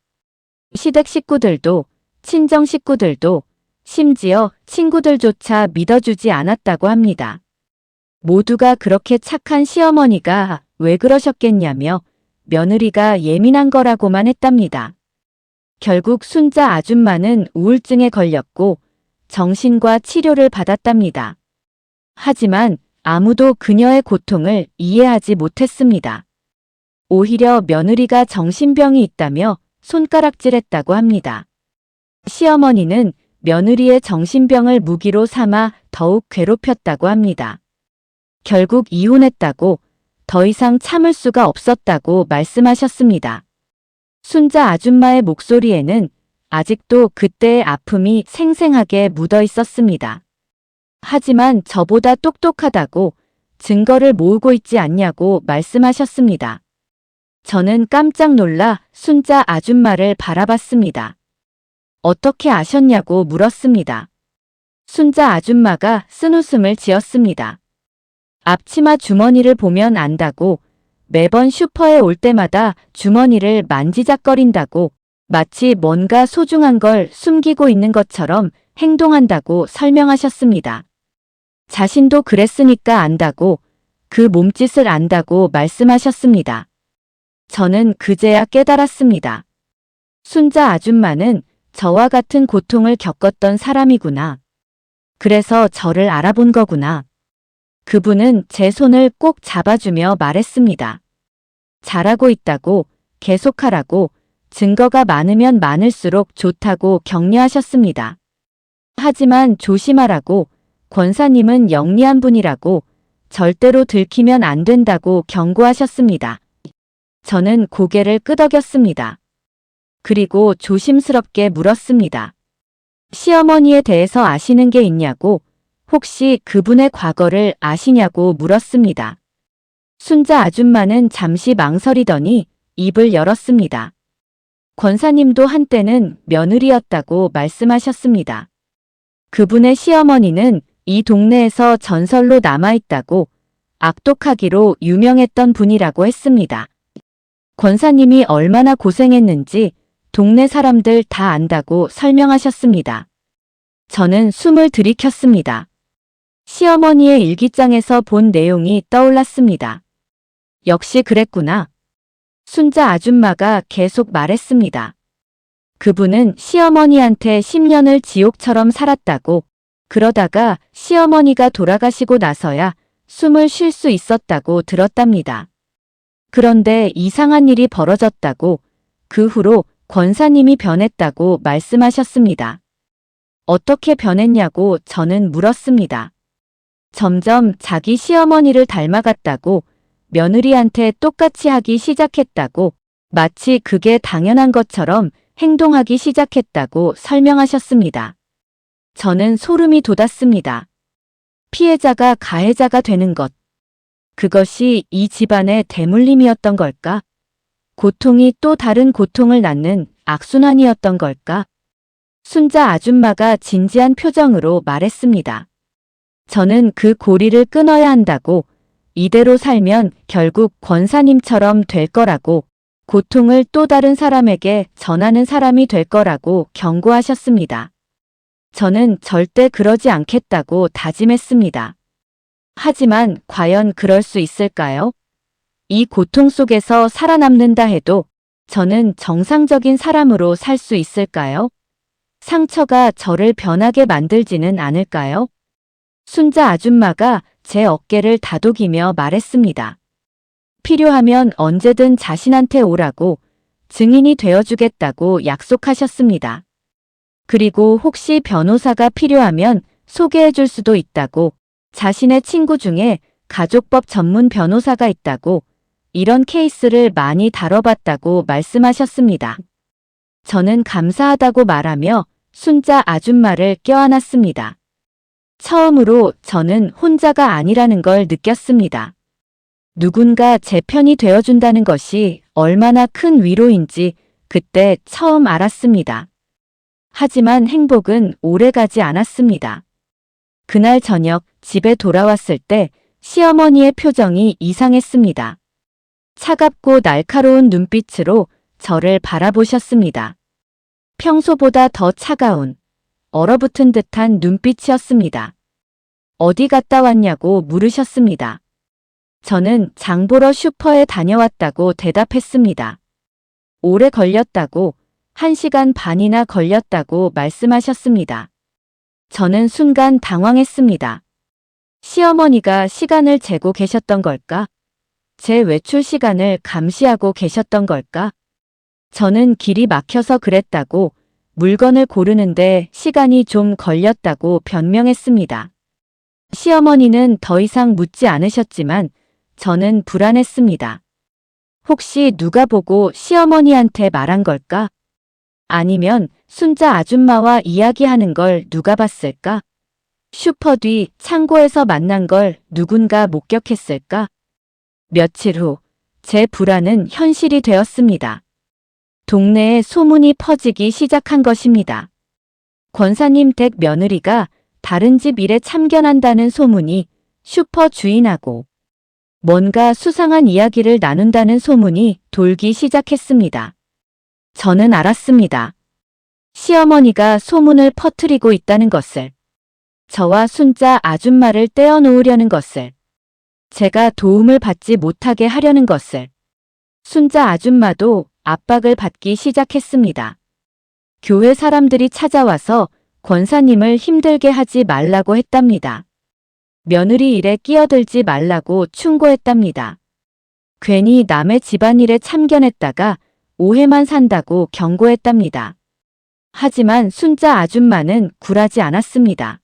시댁 식구들도 친정 식구들도 심지어 친구들조차 믿어주지 않았다고 합니다. 모두가 그렇게 착한 시어머니가 왜 그러셨겠냐며 며느리가 예민한 거라고만 했답니다. 결국 순자 아줌마는 우울증에 걸렸고 정신과 치료를 받았답니다. 하지만 아무도 그녀의 고통을 이해하지 못했습니다. 오히려 며느리가 정신병이 있다며 손가락질했다고 합니다. 시어머니는 며느리의 정신병을 무기로 삼아 더욱 괴롭혔다고 합니다. 결국 이혼했다고, 더 이상 참을 수가 없었다고 말씀하셨습니다. 순자 아줌마의 목소리에는 아직도 그때의 아픔이 생생하게 묻어 있었습니다. 하지만 저보다 똑똑하다고 증거를 모으고 있지 않냐고 말씀하셨습니다. 저는 깜짝 놀라 순자 아줌마를 바라봤습니다. 어떻게 아셨냐고 물었습니다. 순자 아줌마가 쓴웃음을 지었습니다. 앞치마 주머니를 보면 안다고, 매번 슈퍼에 올 때마다 주머니를 만지작거린다고, 마치 뭔가 소중한 걸 숨기고 있는 것처럼 행동한다고 설명하셨습니다. 자신도 그랬으니까 안다고, 그 몸짓을 안다고 말씀하셨습니다. 저는 그제야 깨달았습니다. 순자 아줌마는 저와 같은 고통을 겪었던 사람이구나. 그래서 저를 알아본 거구나. 그분은 제 손을 꼭 잡아주며 말했습니다. 잘하고 있다고, 계속하라고, 증거가 많으면 많을수록 좋다고 격려하셨습니다. 하지만 조심하라고, 권사님은 영리한 분이라고, 절대로 들키면 안 된다고 경고하셨습니다. 저는 고개를 끄덕였습니다. 그리고 조심스럽게 물었습니다. 시어머니에 대해서 아시는 게 있냐고, 혹시 그분의 과거를 아시냐고 물었습니다. 순자 아줌마는 잠시 망설이더니 입을 열었습니다. 권사님도 한때는 며느리였다고 말씀하셨습니다. 그분의 시어머니는 이 동네에서 전설로 남아있다고, 악독하기로 유명했던 분이라고 했습니다. 권사님이 얼마나 고생했는지 동네 사람들 다 안다고 설명하셨습니다. 저는 숨을 들이켰습니다. 시어머니의 일기장에서 본 내용이 떠올랐습니다. 역시 그랬구나. 순자 아줌마가 계속 말했습니다. 그분은 시어머니한테 10년을 지옥처럼 살았다고, 그러다가 시어머니가 돌아가시고 나서야 숨을 쉴 수 있었다고 들었답니다. 그런데 이상한 일이 벌어졌다고, 그 후로 권사님이 변했다고 말씀하셨습니다. 어떻게 변했냐고 저는 물었습니다. 점점 자기 시어머니를 닮아갔다고, 며느리한테 똑같이 하기 시작했다고, 마치 그게 당연한 것처럼 행동하기 시작했다고 설명하셨습니다. 저는 소름이 돋았습니다. 피해자가 가해자가 되는 것. 그것이 이 집안의 대물림이었던 걸까? 고통이 또 다른 고통을 낳는 악순환이었던 걸까? 순자 아줌마가 진지한 표정으로 말했습니다. 저는 그 고리를 끊어야 한다고, 이대로 살면 결국 권사님처럼 될 거라고, 고통을 또 다른 사람에게 전하는 사람이 될 거라고 경고하셨습니다. 저는 절대 그러지 않겠다고 다짐했습니다. 하지만 과연 그럴 수 있을까요? 이 고통 속에서 살아남는다 해도 저는 정상적인 사람으로 살 수 있을까요? 상처가 저를 변하게 만들지는 않을까요? 순자 아줌마가 제 어깨를 다독이며 말했습니다. 필요하면 언제든 자신한테 오라고, 증인이 되어주겠다고 약속하셨습니다. 그리고 혹시 변호사가 필요하면 소개해줄 수도 있다고, 자신의 친구 중에 가족법 전문 변호사가 있다고, 이런 케이스를 많이 다뤄봤다고 말씀하셨습니다. 저는 감사하다고 말하며 순자 아줌마를 껴안았습니다. 처음으로 저는 혼자가 아니라는 걸 느꼈습니다. 누군가 제 편이 되어준다는 것이 얼마나 큰 위로인지 그때 처음 알았습니다. 하지만 행복은 오래가지 않았습니다. 그날 저녁 집에 돌아왔을 때 시어머니의 표정이 이상했습니다. 차갑고 날카로운 눈빛으로 저를 바라보셨습니다. 평소보다 더 차가운, 얼어붙은 듯한 눈빛이었습니다. 어디 갔다 왔냐고 물으셨습니다. 저는 장 보러 슈퍼에 다녀왔다고 대답했습니다. 오래 걸렸다고, 1시간 반이나 걸렸다고 말씀하셨습니다. 저는 순간 당황했습니다. 시어머니가 시간을 재고 계셨던 걸까? 제 외출 시간을 감시하고 계셨던 걸까? 저는 길이 막혀서 그랬다고, 물건을 고르는데 시간이 좀 걸렸다고 변명했습니다. 시어머니는 더 이상 묻지 않으셨지만 저는 불안했습니다. 혹시 누가 보고 시어머니한테 말한 걸까? 아니면 순자 아줌마와 이야기하는 걸 누가 봤을까? 슈퍼 뒤 창고에서 만난 걸 누군가 목격했을까? 며칠 후 제 불안은 현실이 되었습니다. 동네에 소문이 퍼지기 시작한 것입니다. 권사님 댁 며느리가 다른 집 일에 참견한다는 소문이, 슈퍼 주인하고 뭔가 수상한 이야기를 나눈다는 소문이 돌기 시작했습니다. 저는 알았습니다. 시어머니가 소문을 퍼뜨리고 있다는 것을, 저와 순자 아줌마를 떼어놓으려는 것을, 제가 도움을 받지 못하게 하려는 것을. 순자 아줌마도 압박을 받기 시작했습니다. 교회 사람들이 찾아와서 권사님을 힘들게 하지 말라고 했답니다. 며느리 일에 끼어들지 말라고 충고했답니다. 괜히 남의 집안일에 참견했다가 오해만 산다고 경고했답니다. 하지만 순자 아줌마는 굴하지 않았습니다.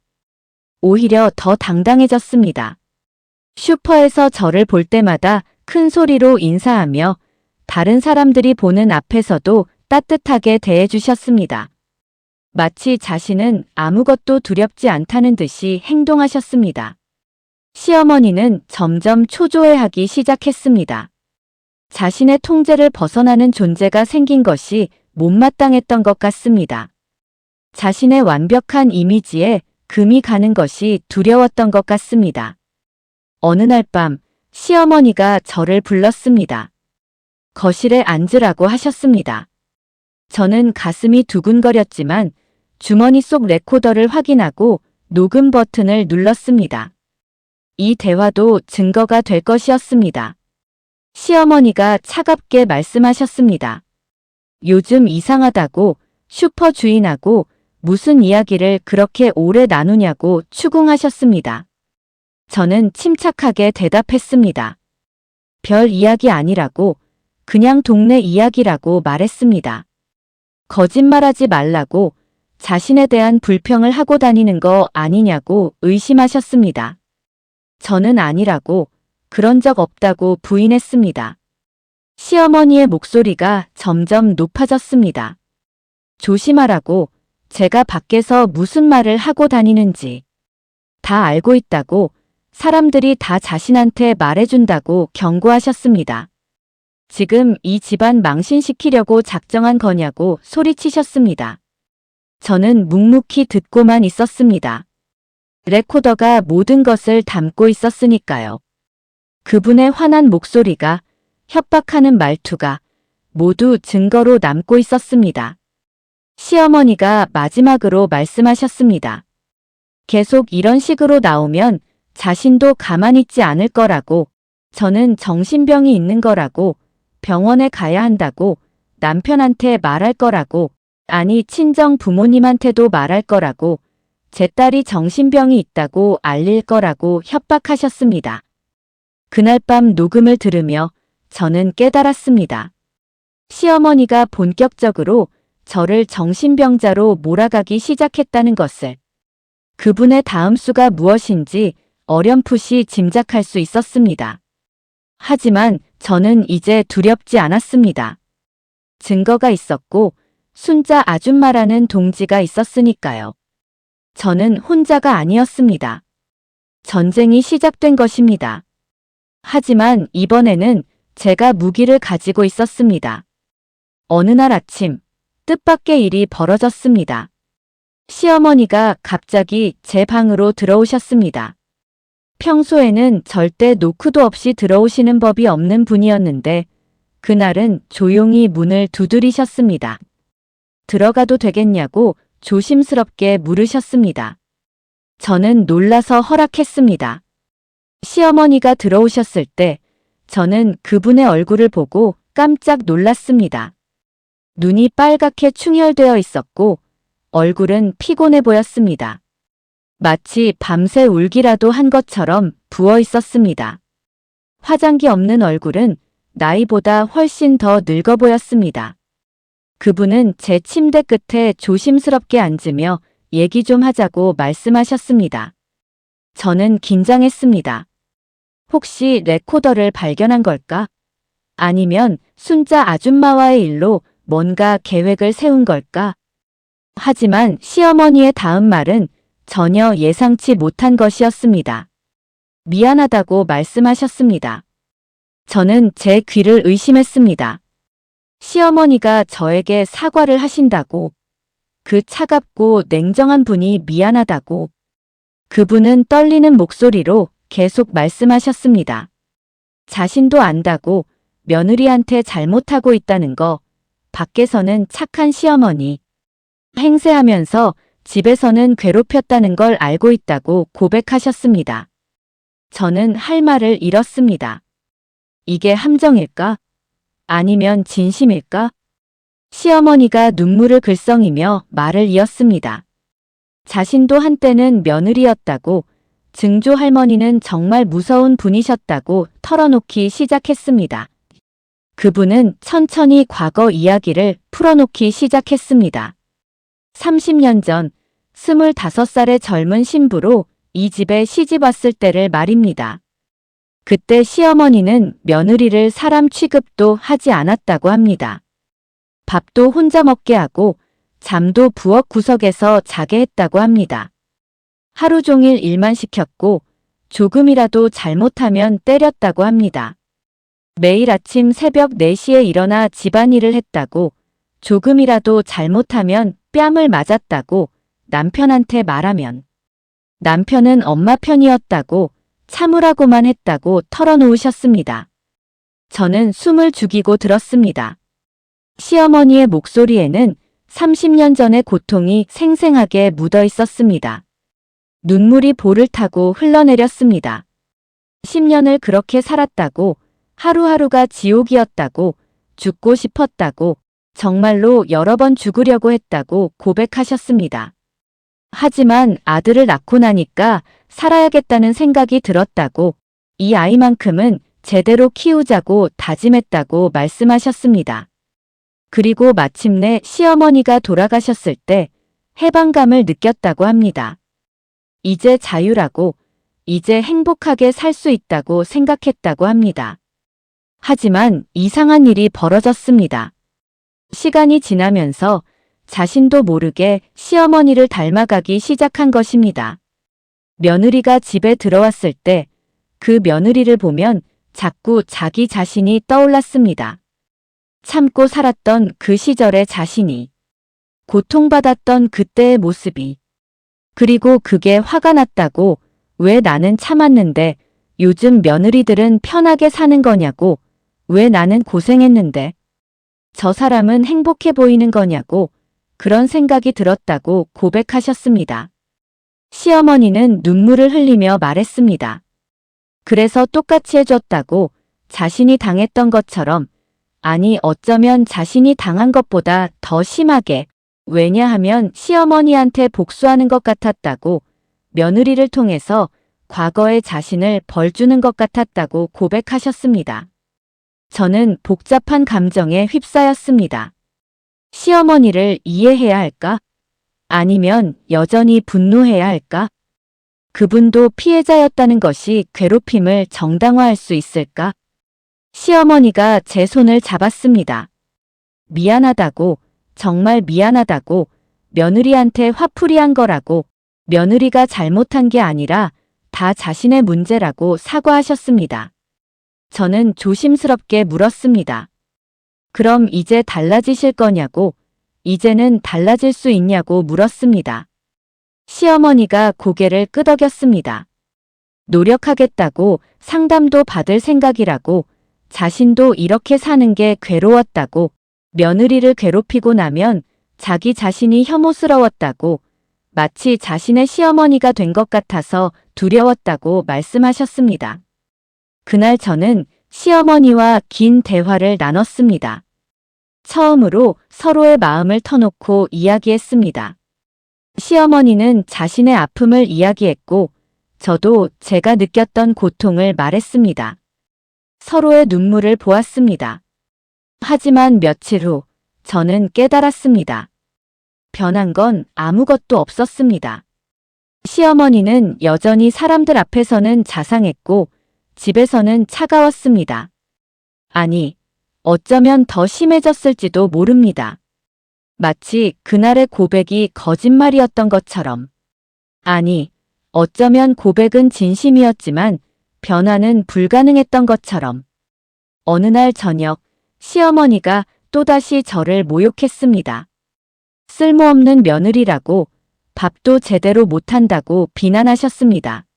오히려 더 당당해졌습니다. 슈퍼에서 저를 볼 때마다 큰 소리로 인사하며 다른 사람들이 보는 앞에서도 따뜻하게 대해주셨습니다. 마치 자신은 아무것도 두렵지 않다는 듯이 행동하셨습니다. 시어머니는 점점 초조해하기 시작했습니다. 자신의 통제를 벗어나는 존재가 생긴 것이 못마땅했던 것 같습니다. 자신의 완벽한 이미지에 금이 가는 것이 두려웠던 것 같습니다. 어느 날 밤 시어머니가 저를 불렀습니다. 거실에 앉으라고 하셨습니다. 저는 가슴이 두근거렸지만 주머니 속 레코더를 확인하고 녹음 버튼을 눌렀습니다. 이 대화도 증거가 될 것이었습니다. 시어머니가 차갑게 말씀하셨습니다. 요즘 이상하다고, 슈퍼 주인하고 무슨 이야기를 그렇게 오래 나누냐고 추궁하셨습니다. 저는 침착하게 대답했습니다. 별 이야기 아니라고, 그냥 동네 이야기라고 말했습니다. 거짓말하지 말라고, 자신에 대한 불평을 하고 다니는 거 아니냐고 의심하셨습니다. 저는 아니라고, 그런 적 없다고 부인했습니다. 시어머니의 목소리가 점점 높아졌습니다. 조심하라고, 제가 밖에서 무슨 말을 하고 다니는지 다 알고 있다고, 사람들이 다 자신한테 말해준다고 경고하셨습니다. 지금 이 집안 망신시키려고 작정한 거냐고 소리치셨습니다. 저는 묵묵히 듣고만 있었습니다. 레코더가 모든 것을 담고 있었으니까요. 그분의 화난 목소리가, 협박하는 말투가 모두 증거로 남고 있었습니다. 시어머니가 마지막으로 말씀하셨습니다. 계속 이런 식으로 나오면 자신도 가만히 있지 않을 거라고, 저는 정신병이 있는 거라고, 병원에 가야 한다고, 남편한테 말할 거라고, 아니 친정 부모님한테도 말할 거라고, 제 딸이 정신병이 있다고 알릴 거라고 협박하셨습니다. 그날 밤 녹음을 들으며 저는 깨달았습니다. 시어머니가 본격적으로 저를 정신병자로 몰아가기 시작했다는 것을. 그분의 다음 수가 무엇인지 어렴풋이 짐작할 수 있었습니다. 하지만 저는 이제 두렵지 않았습니다. 증거가 있었고 순자 아줌마라는 동지가 있었으니까요. 저는 혼자가 아니었습니다. 전쟁이 시작된 것입니다. 하지만 이번에는 제가 무기를 가지고 있었습니다. 어느 날 아침 뜻밖의 일이 벌어졌습니다. 시어머니가 갑자기 제 방으로 들어오셨습니다. 평소에는 절대 노크도 없이 들어오시는 법이 없는 분이었는데 그날은 조용히 문을 두드리셨습니다. 들어가도 되겠냐고 조심스럽게 물으셨습니다. 저는 놀라서 허락했습니다. 시어머니가 들어오셨을 때 저는 그분의 얼굴을 보고 깜짝 놀랐습니다. 눈이 빨갛게 충혈되어 있었고 얼굴은 피곤해 보였습니다. 마치 밤새 울기라도 한 것처럼 부어 있었습니다. 화장기 없는 얼굴은 나이보다 훨씬 더 늙어 보였습니다. 그분은 제 침대 끝에 조심스럽게 앉으며 얘기 좀 하자고 말씀하셨습니다. 저는 긴장했습니다. 혹시 레코더를 발견한 걸까? 아니면 순자 아줌마와의 일로 뭔가 계획을 세운 걸까? 하지만 시어머니의 다음 말은 전혀 예상치 못한 것이었습니다. 미안하다고 말씀하셨습니다. 저는 제 귀를 의심했습니다. 시어머니가 저에게 사과를 하신다고, 그 차갑고 냉정한 분이 미안하다고. 그분은 떨리는 목소리로 계속 말씀하셨습니다. 자신도 안다고, 며느리한테 잘못하고 있다는 거, 밖에서는 착한 시어머니, 행세하면서 집에서는 괴롭혔다는 걸 알고 있다고 고백하셨습니다. 저는 할 말을 잃었습니다. 이게 함정일까? 아니면 진심일까? 시어머니가 눈물을 글썽이며 말을 이었습니다. 자신도 한때는 며느리였다고, 증조 할머니는 정말 무서운 분이셨다고 털어놓기 시작했습니다. 그분은 천천히 과거 이야기를 풀어놓기 시작했습니다. 30년 전 25살의 젊은 신부로 이 집에 시집 왔을 때를 말입니다. 그때 시어머니는 며느리를 사람 취급도 하지 않았다고 합니다. 밥도 혼자 먹게 하고 잠도 부엌 구석에서 자게 했다고 합니다. 하루 종일 일만 시켰고 조금이라도 잘못하면 때렸다고 합니다. 매일 아침 새벽 4시에 일어나 집안일을 했다고, 조금이라도 잘못하면 뺨을 맞았다고 남편한테 말하면 남편은 엄마 편이었다고 참으라고만 했다고 털어놓으셨습니다. 저는 숨을 죽이고 들었습니다. 시어머니의 목소리에는 30년 전의 고통이 생생하게 묻어 있었습니다. 눈물이 볼을 타고 흘러내렸습니다. 10년을 그렇게 살았다고, 하루하루가 지옥이었다고, 죽고 싶었다고, 정말로 여러 번 죽으려고 했다고 고백하셨습니다. 하지만 아들을 낳고 나니까 살아야겠다는 생각이 들었다고, 이 아이만큼은 제대로 키우자고 다짐했다고 말씀하셨습니다. 그리고 마침내 시어머니가 돌아가셨을 때 해방감을 느꼈다고 합니다. 이제 자유라고, 이제 행복하게 살 수 있다고 생각했다고 합니다. 하지만 이상한 일이 벌어졌습니다. 시간이 지나면서 자신도 모르게 시어머니를 닮아가기 시작한 것입니다. 며느리가 집에 들어왔을 때 그 며느리를 보면 자꾸 자기 자신이 떠올랐습니다. 참고 살았던 그 시절의 자신이, 고통받았던 그때의 모습이, 그리고 그게 화가 났다고, 왜 나는 참았는데 요즘 며느리들은 편하게 사는 거냐고, 왜 나는 고생했는데 저 사람은 행복해 보이는 거냐고 그런 생각이 들었다고 고백하셨습니다. 시어머니는 눈물을 흘리며 말했습니다. 그래서 똑같이 해줬다고, 자신이 당했던 것처럼, 아니 어쩌면 자신이 당한 것보다 더 심하게, 왜냐하면 시어머니한테 복수하는 것 같았다고, 며느리를 통해서 과거의 자신을 벌주는 것 같았다고 고백하셨습니다. 저는 복잡한 감정에 휩싸였습니다. 시어머니를 이해해야 할까? 아니면 여전히 분노해야 할까? 그분도 피해자였다는 것이 괴롭힘을 정당화할 수 있을까? 시어머니가 제 손을 잡았습니다. 미안하다고, 정말 미안하다고, 며느리한테 화풀이한 거라고, 며느리가 잘못한 게 아니라 다 자신의 문제라고 사과하셨습니다. 저는 조심스럽게 물었습니다. 그럼 이제 달라지실 거냐고, 이제는 달라질 수 있냐고 물었습니다. 시어머니가 고개를 끄덕였습니다. 노력하겠다고, 상담도 받을 생각이라고, 자신도 이렇게 사는 게 괴로웠다고, 며느리를 괴롭히고 나면 자기 자신이 혐오스러웠다고, 마치 자신의 시어머니가 된 것 같아서 두려웠다고 말씀하셨습니다. 그날 저는 시어머니와 긴 대화를 나눴습니다. 처음으로 서로의 마음을 터놓고 이야기했습니다. 시어머니는 자신의 아픔을 이야기했고, 저도 제가 느꼈던 고통을 말했습니다. 서로의 눈물을 보았습니다. 하지만 며칠 후 저는 깨달았습니다. 변한 건 아무것도 없었습니다. 시어머니는 여전히 사람들 앞에서는 자상했고 집에서는 차가웠습니다. 아니, 어쩌면 더 심해졌을지도 모릅니다. 마치 그날의 고백이 거짓말이었던 것처럼. 아니, 어쩌면 고백은 진심이었지만 변화는 불가능했던 것처럼. 어느 날 저녁, 시어머니가 또다시 저를 모욕했습니다. 쓸모없는 며느리라고, 밥도 제대로 못한다고 비난하셨습니다.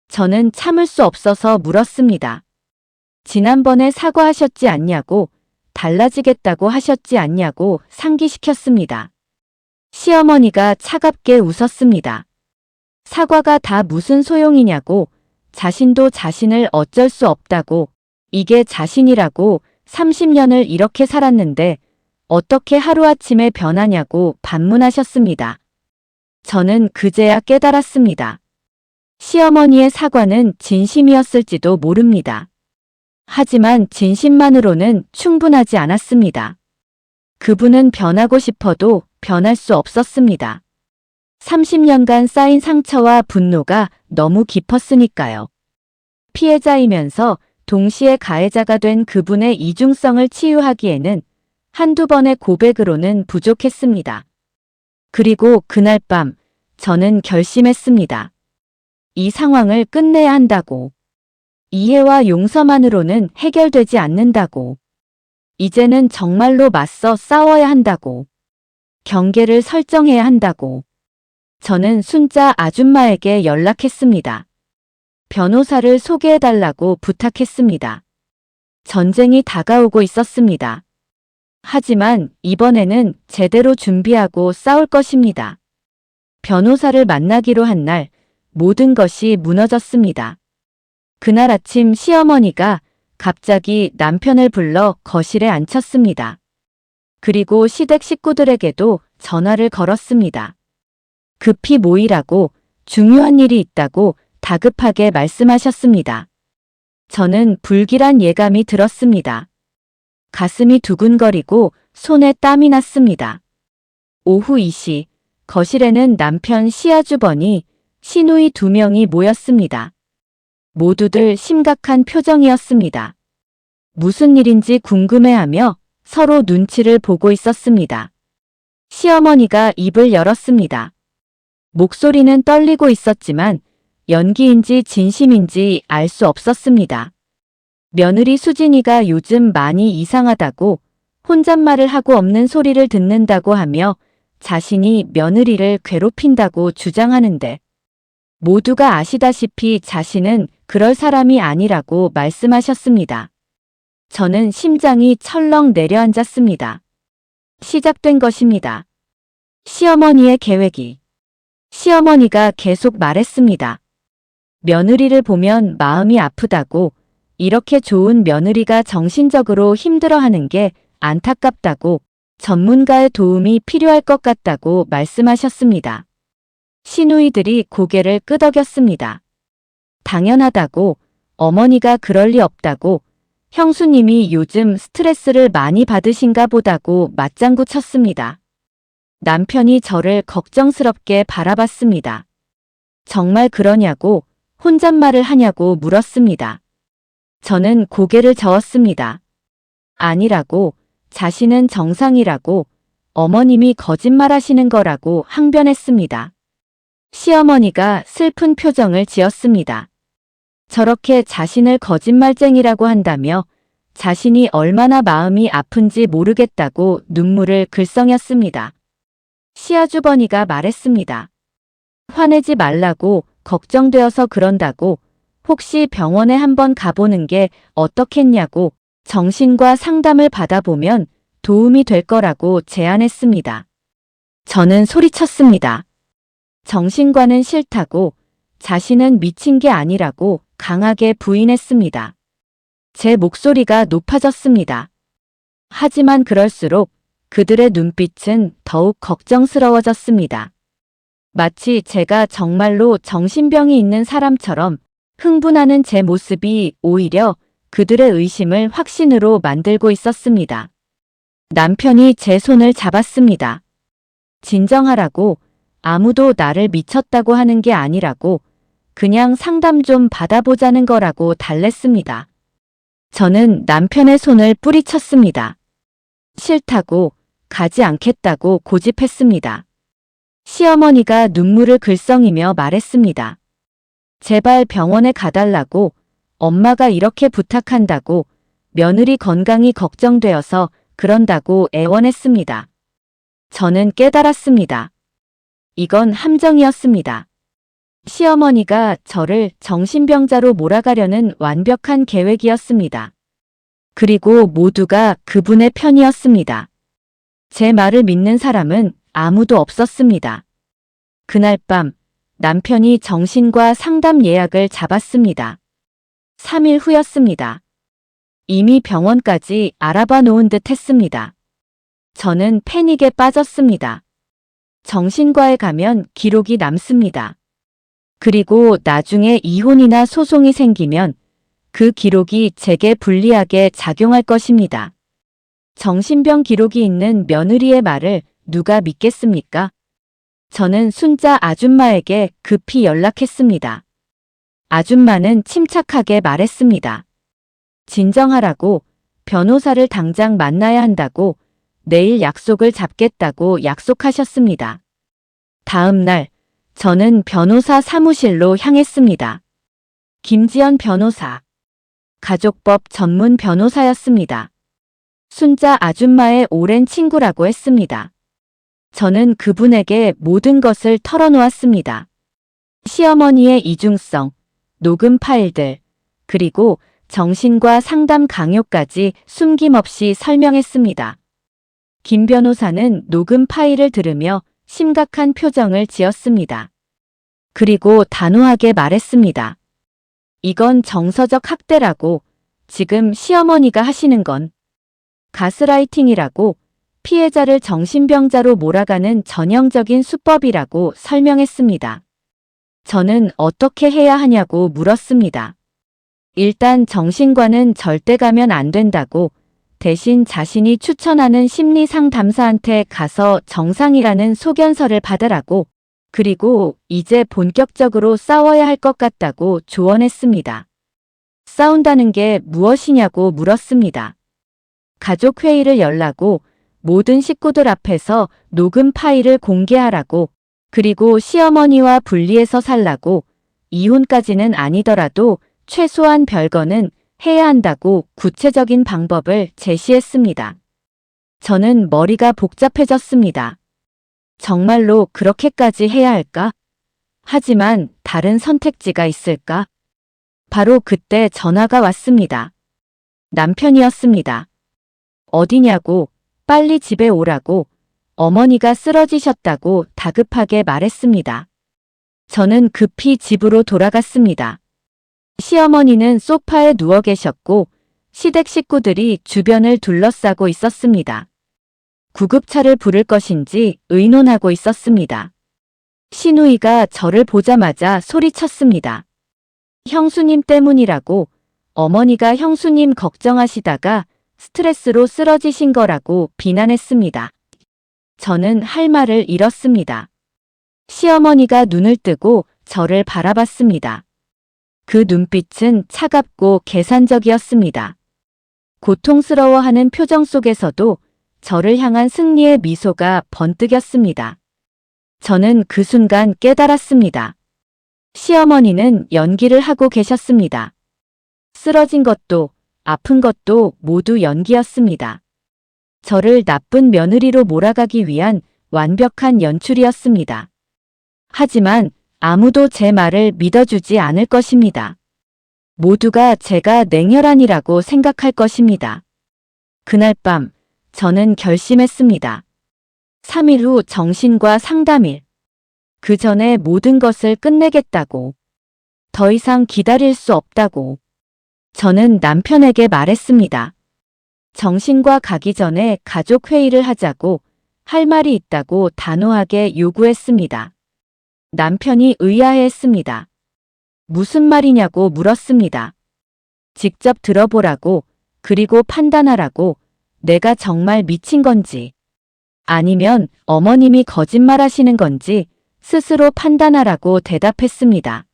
저는 참을 수 없어서 물었습니다. 지난번에 사과하셨지 않냐고, 달라지겠다고 하셨지 않냐고 상기시켰습니다. 시어머니가 차갑게 웃었습니다. 사과가 다 무슨 소용이냐고, 자신도 자신을 어쩔 수 없다고, 이게 자신이라고 30년을 이렇게 살았는데 어떻게 하루아침에 변하냐고 반문하셨습니다. 저는 그제야 깨달았습니다. 시어머니의 사과는 진심이었을지도 모릅니다. 하지만 진심만으로는 충분하지 않았습니다. 그분은 변하고 싶어도 변할 수 없었습니다. 30년간 쌓인 상처와 분노가 너무 깊었으니까요. 피해자이면서 동시에 가해자가 된 그분의 이중성을 치유하기에는 한두 번의 고백으로는 부족했습니다. 그리고 그날 밤 저는 결심했습니다. 이 상황을 끝내야 한다고. 이해와 용서만으로는 해결되지 않는다고. 이제는 정말로 맞서 싸워야 한다고. 경계를 설정해야 한다고. 저는 순자 아줌마에게 연락했습니다. 변호사를 소개해달라고 부탁했습니다. 전쟁이 다가오고 있었습니다. 하지만 이번에는 제대로 준비하고 싸울 것입니다. 변호사를 만나기로 한 날 모든 것이 무너졌습니다. 그날 아침 시어머니가 갑자기 남편을 불러 거실에 앉혔습니다. 그리고 시댁 식구들에게도 전화를 걸었습니다. 급히 모이라고, 중요한 일이 있다고 다급하게 말씀하셨습니다. 저는 불길한 예감이 들었습니다. 가슴이 두근거리고 손에 땀이 났습니다. 오후 2시, 거실에는 남편 시아주버니, 시누이 2명이 모였습니다. 모두들 심각한 표정이었습니다. 무슨 일인지 궁금해하며 서로 눈치를 보고 있었습니다. 시어머니가 입을 열었습니다. 목소리는 떨리고 있었지만 연기인지 진심인지 알 수 없었습니다. 며느리 수진이가 요즘 많이 이상하다고, 혼잣말을 하고 없는 소리를 듣는다고 하며 자신이 며느리를 괴롭힌다고 주장하는데, 모두가 아시다시피 자신은 그럴 사람이 아니라고 말씀하셨습니다. 저는 심장이 철렁 내려앉았습니다. 시작된 것입니다. 시어머니의 계획이. 시어머니가 계속 말했습니다. 며느리를 보면 마음이 아프다고, 이렇게 좋은 며느리가 정신적으로 힘들어하는 게 안타깝다고, 전문가의 도움이 필요할 것 같다고 말씀하셨습니다. 시누이들이 고개를 끄덕였습니다. 당연하다고, 어머니가 그럴 리 없다고, 형수님이 요즘 스트레스를 많이 받으신가 보다고 맞장구 쳤습니다. 남편이 저를 걱정스럽게 바라봤습니다. 정말 그러냐고, 혼잣말을 하냐고 물었습니다. 저는 고개를 저었습니다. 아니라고, 자신은 정상이라고, 어머님이 거짓말하시는 거라고 항변했습니다. 시어머니가 슬픈 표정을 지었습니다. 저렇게 자신을 거짓말쟁이라고 한다며 자신이 얼마나 마음이 아픈지 모르겠다고 눈물을 글썽였습니다. 시아주버니가 말했습니다. 화내지 말라고, 걱정되어서 그런다고, 혹시 병원에 한번 가보는 게 어떻겠냐고, 정신과 상담을 받아보면 도움이 될 거라고 제안했습니다. 저는 소리쳤습니다. 정신과는 싫다고, 자신은 미친 게 아니라고 강하게 부인했습니다. 제 목소리가 높아졌습니다. 하지만 그럴수록 그들의 눈빛은 더욱 걱정스러워졌습니다. 마치 제가 정말로 정신병이 있는 사람처럼 흥분하는 제 모습이 오히려 그들의 의심을 확신으로 만들고 있었습니다. 남편이 제 손을 잡았습니다. 진정하라고, 아무도 나를 미쳤다고 하는 게 아니라고, 그냥 상담 좀 받아보자는 거라고 달랬습니다. 저는 남편의 손을 뿌리쳤습니다. 싫다고, 가지 않겠다고 고집했습니다. 시어머니가 눈물을 글썽이며 말했습니다. 제발 병원에 가달라고, 엄마가 이렇게 부탁한다고, 며느리 건강이 걱정되어서 그런다고 애원했습니다. 저는 깨달았습니다. 이건 함정이었습니다. 시어머니가 저를 정신병자로 몰아가려는 완벽한 계획이었습니다. 그리고 모두가 그분의 편이었습니다. 제 말을 믿는 사람은 아무도 없었습니다. 그날 밤 남편이 정신과 상담 예약을 잡았습니다. 3일 후였습니다. 이미 병원까지 알아봐 놓은 듯 했습니다. 저는 패닉에 빠졌습니다. 정신과에 가면 기록이 남습니다. 그리고 나중에 이혼이나 소송이 생기면 그 기록이 제게 불리하게 작용할 것입니다. 정신병 기록이 있는 며느리의 말을 누가 믿겠습니까? 저는 순자 아줌마에게 급히 연락했습니다. 아줌마는 침착하게 말했습니다. 진정하라고, 변호사를 당장 만나야 한다고, 내일 약속을 잡겠다고 약속하셨습니다. 다음 날 저는 변호사 사무실로 향했습니다. 김지연 변호사, 가족법 전문 변호사였습니다. 순자 아줌마의 오랜 친구라고 했습니다. 저는 그분에게 모든 것을 털어놓았습니다. 시어머니의 이중성, 녹음 파일들, 그리고 정신과 상담 강요까지 숨김없이 설명했습니다. 김 변호사는 녹음 파일을 들으며 심각한 표정을 지었습니다. 그리고 단호하게 말했습니다. 이건 정서적 학대라고, 지금 시어머니가 하시는 건 가스라이팅이라고, 피해자를 정신병자로 몰아가는 전형적인 수법이라고 설명했습니다. 저는 어떻게 해야 하냐고 물었습니다. 일단 정신과는 절대 가면 안 된다고, 대신 자신이 추천하는 심리상담사한테 가서 정상이라는 소견서를 받으라고, 그리고 이제 본격적으로 싸워야 할 것 같다고 조언했습니다. 싸운다는 게 무엇이냐고 물었습니다. 가족회의를 열라고, 모든 식구들 앞에서 녹음 파일을 공개하라고, 그리고 시어머니와 분리해서 살라고, 이혼까지는 아니더라도 최소한 별거는 해야 한다고 구체적인 방법을 제시했습니다. 저는 머리가 복잡해졌습니다. 정말로 그렇게까지 해야 할까? 하지만 다른 선택지가 있을까? 바로 그때 전화가 왔습니다. 남편이었습니다. 어디냐고, 빨리 집에 오라고, 어머니가 쓰러지셨다고 다급하게 말했습니다. 저는 급히 집으로 돌아갔습니다. 시어머니는 소파에 누워 계셨고 시댁 식구들이 주변을 둘러싸고 있었습니다. 구급차를 부를 것인지 의논하고 있었습니다. 시누이가 저를 보자마자 소리쳤습니다. 형수님 때문이라고, 어머니가 형수님 걱정하시다가 스트레스로 쓰러지신 거라고 비난했습니다. 저는 할 말을 잃었습니다. 시어머니가 눈을 뜨고 저를 바라봤습니다. 그 눈빛은 차갑고 계산적이었습니다. 고통스러워하는 표정 속에서도 저를 향한 승리의 미소가 번뜩였습니다. 저는 그 순간 깨달았습니다. 시어머니는 연기를 하고 계셨습니다. 쓰러진 것도 아픈 것도 모두 연기였습니다. 저를 나쁜 며느리로 몰아가기 위한 완벽한 연출이었습니다. 하지만 아무도 제 말을 믿어주지 않을 것입니다. 모두가 제가 냉혈한이라고 생각할 것입니다. 그날 밤 저는 결심했습니다. 3일 후 정신과 상담일. 그 전에 모든 것을 끝내겠다고. 더 이상 기다릴 수 없다고. 저는 남편에게 말했습니다. 정신과 가기 전에 가족 회의를 하자고, 할 말이 있다고 단호하게 요구했습니다. 남편이 의아해했습니다. 무슨 말이냐고 물었습니다. 직접 들어보라고, 그리고 판단하라고. 내가 정말 미친 건지, 아니면 어머님이 거짓말하시는 건지 스스로 판단하라고 대답했습니다.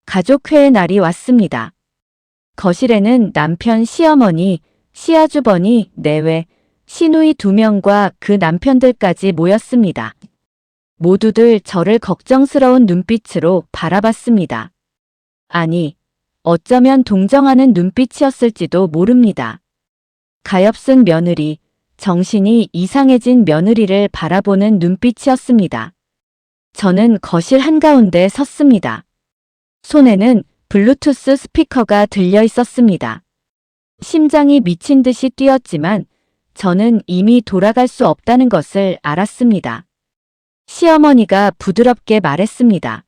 가족회의 날이 왔습니다. 거실에는 남편 시어머니, 시아주버니, 내외, 시누이 2명과 그 남편들까지 모였습니다. 모두들 저를 걱정스러운 눈빛으로 바라봤습니다. 아니, 어쩌면 동정하는 눈빛이었을지도 모릅니다. 가엾은 며느리, 정신이 이상해진 며느리를 바라보는 눈빛이었습니다. 저는 거실 한가운데 섰습니다. 손에는 블루투스 스피커가 들려 있었습니다. 심장이 미친 듯이 뛰었지만 저는 이미 돌아갈 수 없다는 것을 알았습니다. 시어머니가 부드럽게 말했습니다.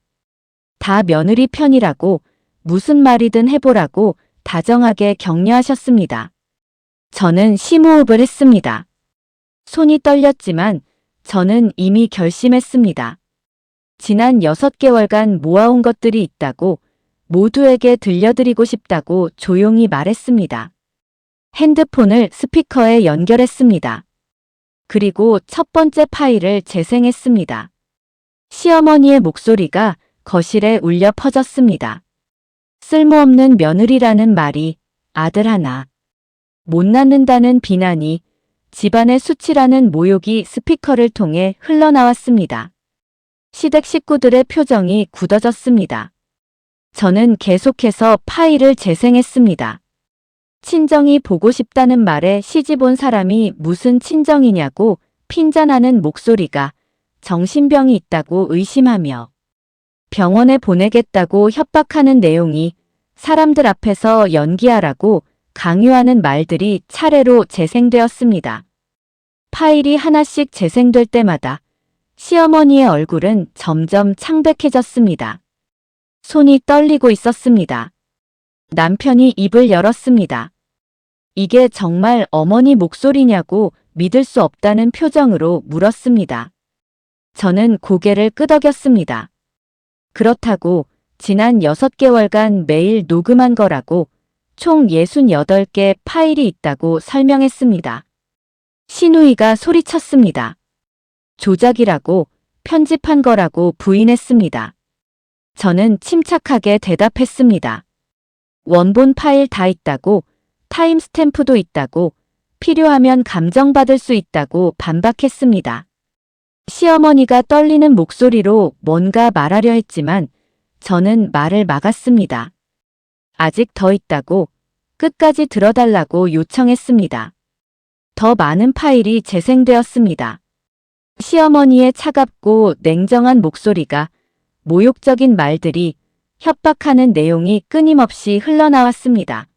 다 며느리 편이라고, 무슨 말이든 해보라고 다정하게 격려하셨습니다. 저는 심호흡을 했습니다. 손이 떨렸지만 저는 이미 결심했습니다. 지난 6개월간 모아온 것들이 있다고, 모두에게 들려드리고 싶다고 조용히 말했습니다. 핸드폰을 스피커에 연결했습니다. 그리고 첫 번째 파일을 재생했습니다. 시어머니의 목소리가 거실에 울려 퍼졌습니다. 쓸모없는 며느리라는 말이, 아들 하나, 못 낳는다는 비난이, 집안의 수치라는 모욕이 스피커를 통해 흘러나왔습니다. 시댁 식구들의 표정이 굳어졌습니다. 저는 계속해서 파일을 재생했습니다. 친정이 보고 싶다는 말에 시집 온 사람이 무슨 친정이냐고 핀잔하는 목소리가, 정신병이 있다고 의심하며 병원에 보내겠다고 협박하는 내용이, 사람들 앞에서 연기하라고 강요하는 말들이 차례로 재생되었습니다. 파일이 하나씩 재생될 때마다 시어머니의 얼굴은 점점 창백해졌습니다. 손이 떨리고 있었습니다. 남편이 입을 열었습니다. 이게 정말 어머니 목소리냐고 믿을 수 없다는 표정으로 물었습니다. 저는 고개를 끄덕였습니다. 그렇다고 지난 6개월간 매일 녹음한 거라고, 총 68개 파일이 있다고 설명했습니다. 시누이가 소리쳤습니다. 조작이라고, 편집한 거라고 부인했습니다. 저는 침착하게 대답했습니다. 원본 파일 다 있다고, 타임스탬프도 있다고, 필요하면 감정받을 수 있다고 반박했습니다. 시어머니가 떨리는 목소리로 뭔가 말하려 했지만 저는 말을 막았습니다. 아직 더 있다고, 끝까지 들어달라고 요청했습니다. 더 많은 파일이 재생되었습니다. 시어머니의 차갑고 냉정한 목소리가, 모욕적인 말들이, 협박하는 내용이 끊임없이 흘러나왔습니다.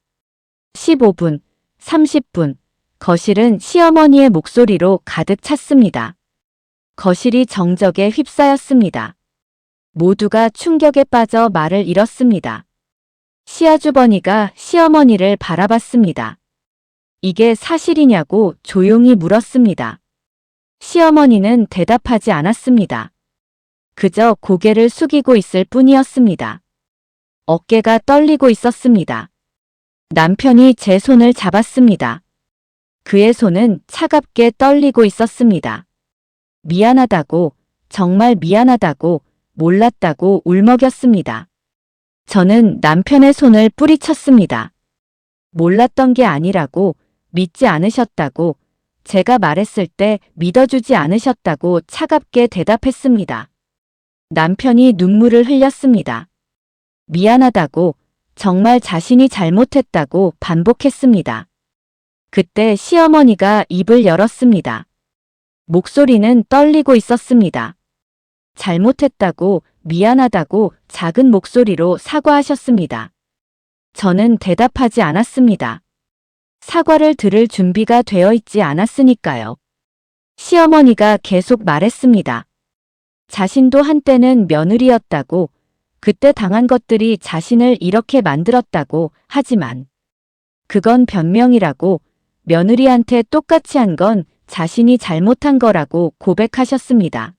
15분, 30분, 거실은 시어머니의 목소리로 가득 찼습니다. 거실이 정적에 휩싸였습니다. 모두가 충격에 빠져 말을 잃었습니다. 시아주버니가 시어머니를 바라봤습니다. 이게 사실이냐고 조용히 물었습니다. 시어머니는 대답하지 않았습니다. 그저 고개를 숙이고 있을 뿐이었습니다. 어깨가 떨리고 있었습니다. 남편이 제 손을 잡았습니다. 그의 손은 차갑게 떨리고 있었습니다. 미안하다고, 정말 미안하다고, 몰랐다고 울먹였습니다. 저는 남편의 손을 뿌리쳤습니다. 몰랐던 게 아니라고, 믿지 않으셨다고, 제가 말했을 때 믿어주지 않으셨다고 차갑게 대답했습니다. 남편이 눈물을 흘렸습니다. 미안하다고, 정말 자신이 잘못했다고 반복했습니다. 그때 시어머니가 입을 열었습니다. 목소리는 떨리고 있었습니다. 잘못했다고, 미안하다고 작은 목소리로 사과하셨습니다. 저는 대답하지 않았습니다. 사과를 들을 준비가 되어 있지 않았으니까요. 시어머니가 계속 말했습니다. 자신도 한때는 며느리였다고, 그때 당한 것들이 자신을 이렇게 만들었다고, 하지만 그건 변명이라고, 며느리한테 똑같이 한 건 자신이 잘못한 거라고 고백하셨습니다.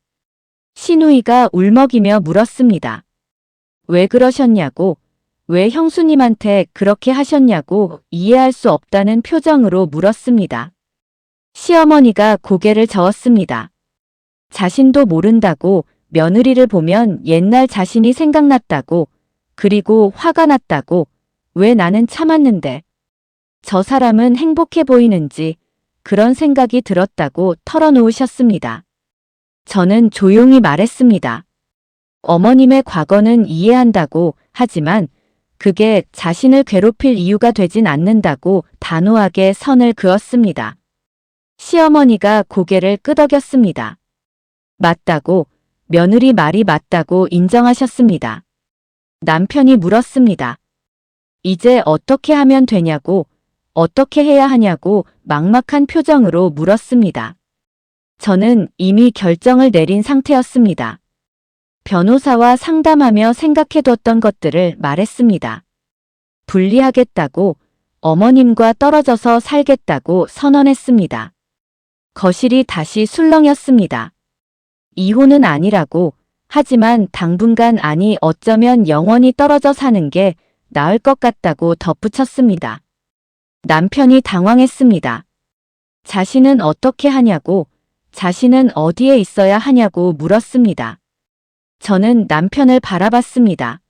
시누이가 울먹이며 물었습니다. 왜 그러셨냐고, 왜 형수님한테 그렇게 하셨냐고 이해할 수 없다는 표정으로 물었습니다. 시어머니가 고개를 저었습니다. 자신도 모른다고, 며느리를 보면 옛날 자신이 생각났다고, 그리고 화가 났다고, 왜 나는 참았는데 저 사람은 행복해 보이는지 그런 생각이 들었다고 털어놓으셨습니다. 저는 조용히 말했습니다. 어머님의 과거는 이해한다고, 하지만 그게 자신을 괴롭힐 이유가 되진 않는다고 단호하게 선을 그었습니다. 시어머니가 고개를 끄덕였습니다. 맞다고, 며느리 말이 맞다고 인정하셨습니다. 남편이 물었습니다. 이제 어떻게 하면 되냐고, 어떻게 해야 하냐고 막막한 표정으로 물었습니다. 저는 이미 결정을 내린 상태였습니다. 변호사와 상담하며 생각해뒀던 것들을 말했습니다. 분리하겠다고, 어머님과 떨어져서 살겠다고 선언했습니다. 거실이 다시 술렁였습니다. 이혼은 아니라고, 하지만 당분간 아니 어쩌면 영원히 떨어져 사는 게 나을 것 같다고 덧붙였습니다. 남편이 당황했습니다. 자신은 어떻게 하냐고, 자신은 어디에 있어야 하냐고 물었습니다. 저는 남편을 바라봤습니다.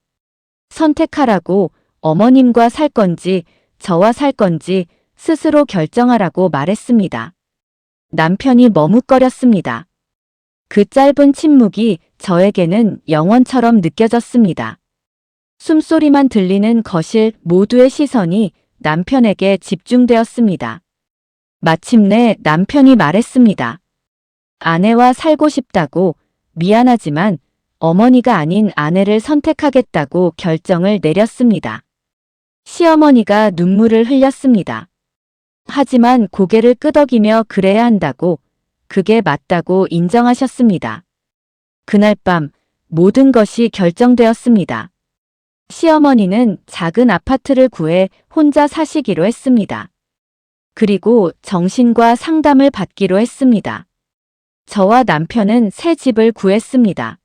선택하라고, 어머님과 살 건지 저와 살 건지 스스로 결정하라고 말했습니다. 남편이 머뭇거렸습니다. 그 짧은 침묵이 저에게는 영원처럼 느껴졌습니다. 숨소리만 들리는 거실 모두의 시선이 남편에게 집중되었습니다. 마침내 남편이 말했습니다. 아내와 살고 싶다고, 미안하지만 어머니가 아닌 아내를 선택하겠다고 결정을 내렸습니다. 시어머니가 눈물을 흘렸습니다. 하지만 고개를 끄덕이며 그래야 한다고, 그게 맞다고 인정하셨습니다. 그날 밤 모든 것이 결정되었습니다. 시어머니는 작은 아파트를 구해 혼자 사시기로 했습니다. 그리고 정신과 상담을 받기로 했습니다. 저와 남편은 새 집을 구했습니다.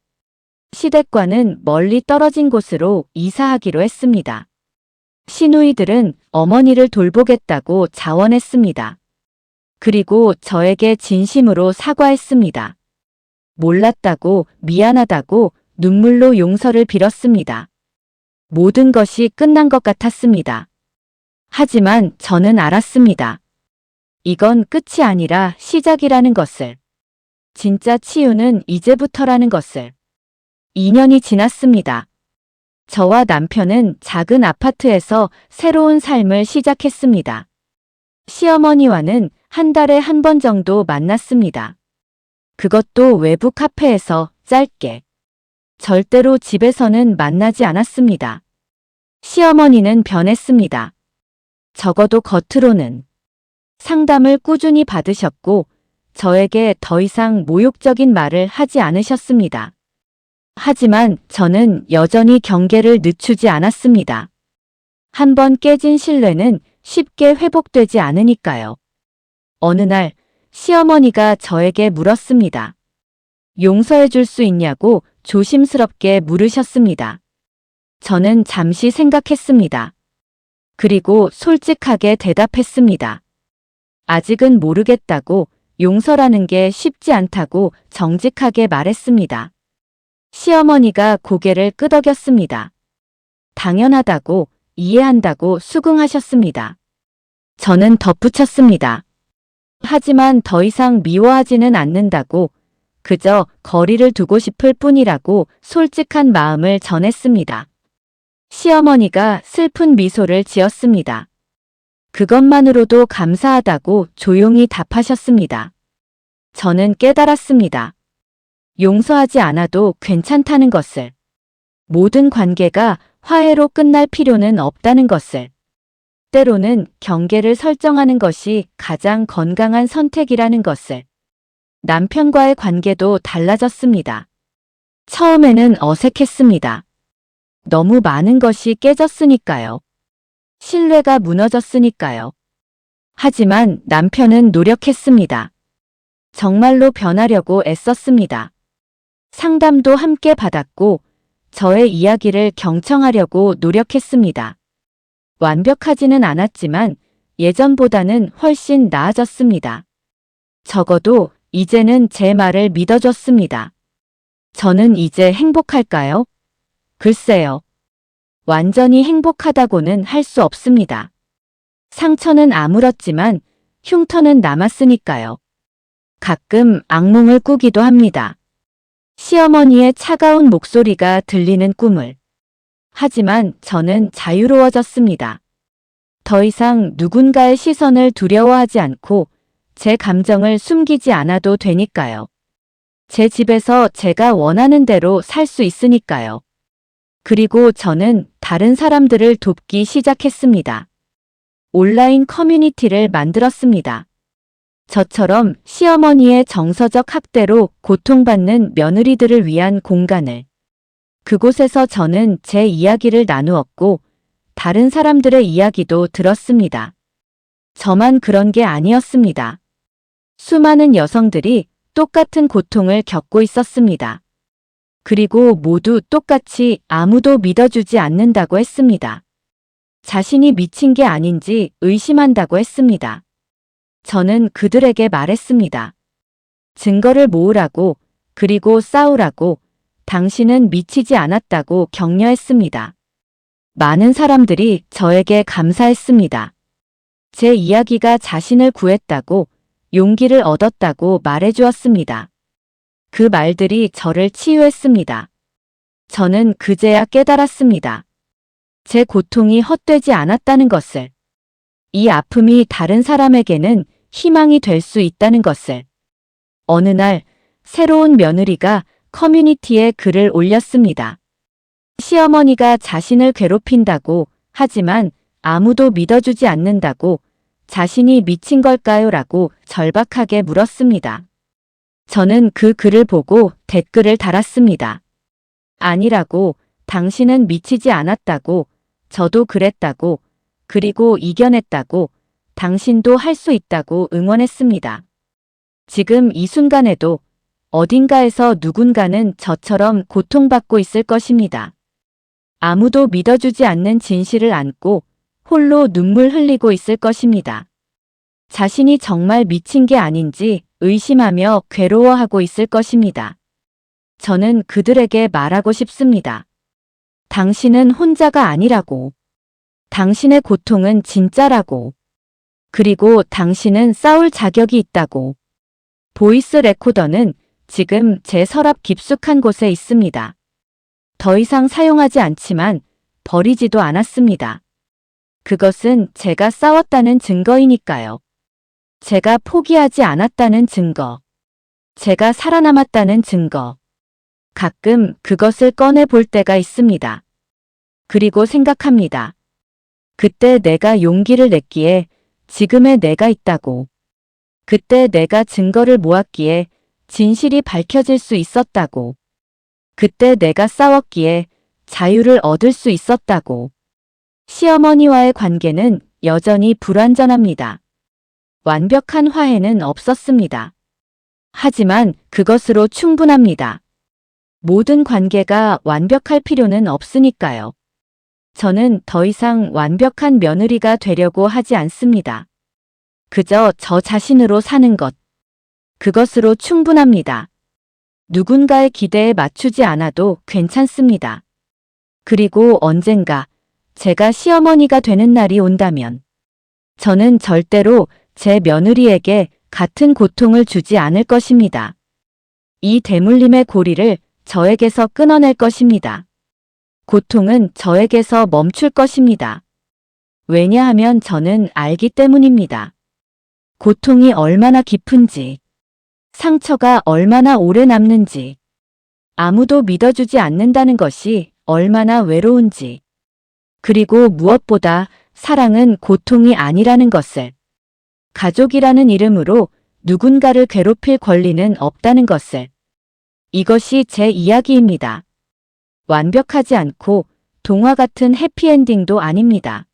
시댁과는 멀리 떨어진 곳으로 이사하기로 했습니다. 시누이들은 어머니를 돌보겠다고 자원했습니다. 그리고 저에게 진심으로 사과했습니다. 몰랐다고, 미안하다고 눈물로 용서를 빌었습니다. 모든 것이 끝난 것 같았습니다. 하지만 저는 알았습니다. 이건 끝이 아니라 시작이라는 것을. 진짜 치유는 이제부터라는 것을. 2년이 지났습니다. 저와 남편은 작은 아파트에서 새로운 삶을 시작했습니다. 시어머니와는 한 달에 한 번 정도 만났습니다. 그것도 외부 카페에서 짧게. 절대로 집에서는 만나지 않았습니다. 시어머니는 변했습니다. 적어도 겉으로는. 상담을 꾸준히 받으셨고 저에게 더 이상 모욕적인 말을 하지 않으셨습니다. 하지만 저는 여전히 경계를 늦추지 않았습니다. 한번 깨진 신뢰는 쉽게 회복되지 않으니까요. 어느 날 시어머니가 저에게 물었습니다. 용서해 줄 수 있냐고 조심스럽게 물으셨습니다. 저는 잠시 생각했습니다. 그리고 솔직하게 대답했습니다. 아직은 모르겠다고, 용서라는 게 쉽지 않다고 정직하게 말했습니다. 시어머니가 고개를 끄덕였습니다. 당연하다고, 이해한다고 수긍하셨습니다. 저는 덧붙였습니다. 하지만 더 이상 미워하지는 않는다고, 그저 거리를 두고 싶을 뿐이라고 솔직한 마음을 전했습니다. 시어머니가 슬픈 미소를 지었습니다. 그것만으로도 감사하다고 조용히 답하셨습니다. 저는 깨달았습니다. 용서하지 않아도 괜찮다는 것을. 모든 관계가 화해로 끝날 필요는 없다는 것을. 때로는 경계를 설정하는 것이 가장 건강한 선택이라는 것을. 남편과의 관계도 달라졌습니다. 처음에는 어색했습니다. 너무 많은 것이 깨졌으니까요. 신뢰가 무너졌으니까요. 하지만 남편은 노력했습니다. 정말로 변하려고 애썼습니다. 상담도 함께 받았고 저의 이야기를 경청하려고 노력했습니다. 완벽하지는 않았지만 예전보다는 훨씬 나아졌습니다. 적어도 이제는 제 말을 믿어줬습니다. 저는 이제 행복할까요? 글쎄요. 완전히 행복하다고는 할 수 없습니다. 상처는 아물었지만 흉터는 남았으니까요. 가끔 악몽을 꾸기도 합니다. 시어머니의 차가운 목소리가 들리는 꿈을. 하지만 저는 자유로워졌습니다. 더 이상 누군가의 시선을 두려워하지 않고 제 감정을 숨기지 않아도 되니까요. 제 집에서 제가 원하는 대로 살 수 있으니까요. 그리고 저는 다른 사람들을 돕기 시작했습니다. 온라인 커뮤니티를 만들었습니다. 저처럼 시어머니의 정서적 학대로 고통받는 며느리들을 위한 공간을. 그곳에서 저는 제 이야기를 나누었고 다른 사람들의 이야기도 들었습니다. 저만 그런 게 아니었습니다. 수많은 여성들이 똑같은 고통을 겪고 있었습니다. 그리고 모두 똑같이 아무도 믿어주지 않는다고 했습니다. 자신이 미친 게 아닌지 의심한다고 했습니다. 저는 그들에게 말했습니다. 증거를 모으라고, 그리고 싸우라고, 당신은 미치지 않았다고 격려했습니다. 많은 사람들이 저에게 감사했습니다. 제 이야기가 자신을 구했다고, 용기를 얻었다고 말해주었습니다. 그 말들이 저를 치유했습니다. 저는 그제야 깨달았습니다. 제 고통이 헛되지 않았다는 것을. 이 아픔이 다른 사람에게는 희망이 될 수 있다는 것을. 어느 날 새로운 며느리가 커뮤니티에 글을 올렸습니다. 시어머니가 자신을 괴롭힌다고, 하지만 아무도 믿어주지 않는다고, 자신이 미친 걸까요? 라고 절박하게 물었습니다. 저는 그 글을 보고 댓글을 달았습니다. 아니라고, 당신은 미치지 않았다고, 저도 그랬다고, 그리고 이겨냈다고, 당신도 할 수 있다고 응원했습니다. 지금 이 순간에도 어딘가에서 누군가는 저처럼 고통받고 있을 것입니다. 아무도 믿어주지 않는 진실을 안고 홀로 눈물 흘리고 있을 것입니다. 자신이 정말 미친 게 아닌지 의심하며 괴로워하고 있을 것입니다. 저는 그들에게 말하고 싶습니다. 당신은 혼자가 아니라고. 당신의 고통은 진짜라고. 그리고 당신은 싸울 자격이 있다고. 보이스 레코더는 지금 제 서랍 깊숙한 곳에 있습니다. 더 이상 사용하지 않지만 버리지도 않았습니다. 그것은 제가 싸웠다는 증거이니까요. 제가 포기하지 않았다는 증거. 제가 살아남았다는 증거. 가끔 그것을 꺼내 볼 때가 있습니다. 그리고 생각합니다. 그때 내가 용기를 냈기에 지금의 내가 있다고. 그때 내가 증거를 모았기에 진실이 밝혀질 수 있었다고. 그때 내가 싸웠기에 자유를 얻을 수 있었다고. 시어머니와의 관계는 여전히 불완전합니다. 완벽한 화해는 없었습니다. 하지만 그것으로 충분합니다. 모든 관계가 완벽할 필요는 없으니까요. 저는 더 이상 완벽한 며느리가 되려고 하지 않습니다. 그저 저 자신으로 사는 것. 그것으로 충분합니다. 누군가의 기대에 맞추지 않아도 괜찮습니다. 그리고 언젠가 제가 시어머니가 되는 날이 온다면 저는 절대로 제 며느리에게 같은 고통을 주지 않을 것입니다. 이 대물림의 고리를 저에게서 끊어낼 것입니다. 고통은 저에게서 멈출 것입니다. 왜냐하면 저는 알기 때문입니다. 고통이 얼마나 깊은지, 상처가 얼마나 오래 남는지, 아무도 믿어주지 않는다는 것이 얼마나 외로운지, 그리고 무엇보다 사랑은 고통이 아니라는 것을, 가족이라는 이름으로 누군가를 괴롭힐 권리는 없다는 것을. 이것이 제 이야기입니다. 완벽하지 않고 동화 같은 해피엔딩도 아닙니다.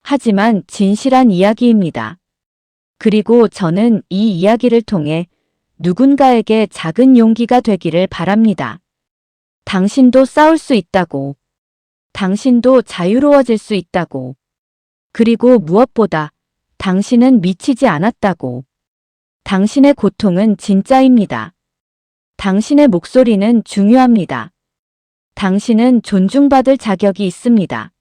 하지만 진실한 이야기입니다. 그리고 저는 이 이야기를 통해 누군가에게 작은 용기가 되기를 바랍니다. 당신도 싸울 수 있다고. 당신도 자유로워질 수 있다고. 그리고 무엇보다 당신은 미치지 않았다고. 당신의 고통은 진짜입니다. 당신의 목소리는 중요합니다. 당신은 존중받을 자격이 있습니다.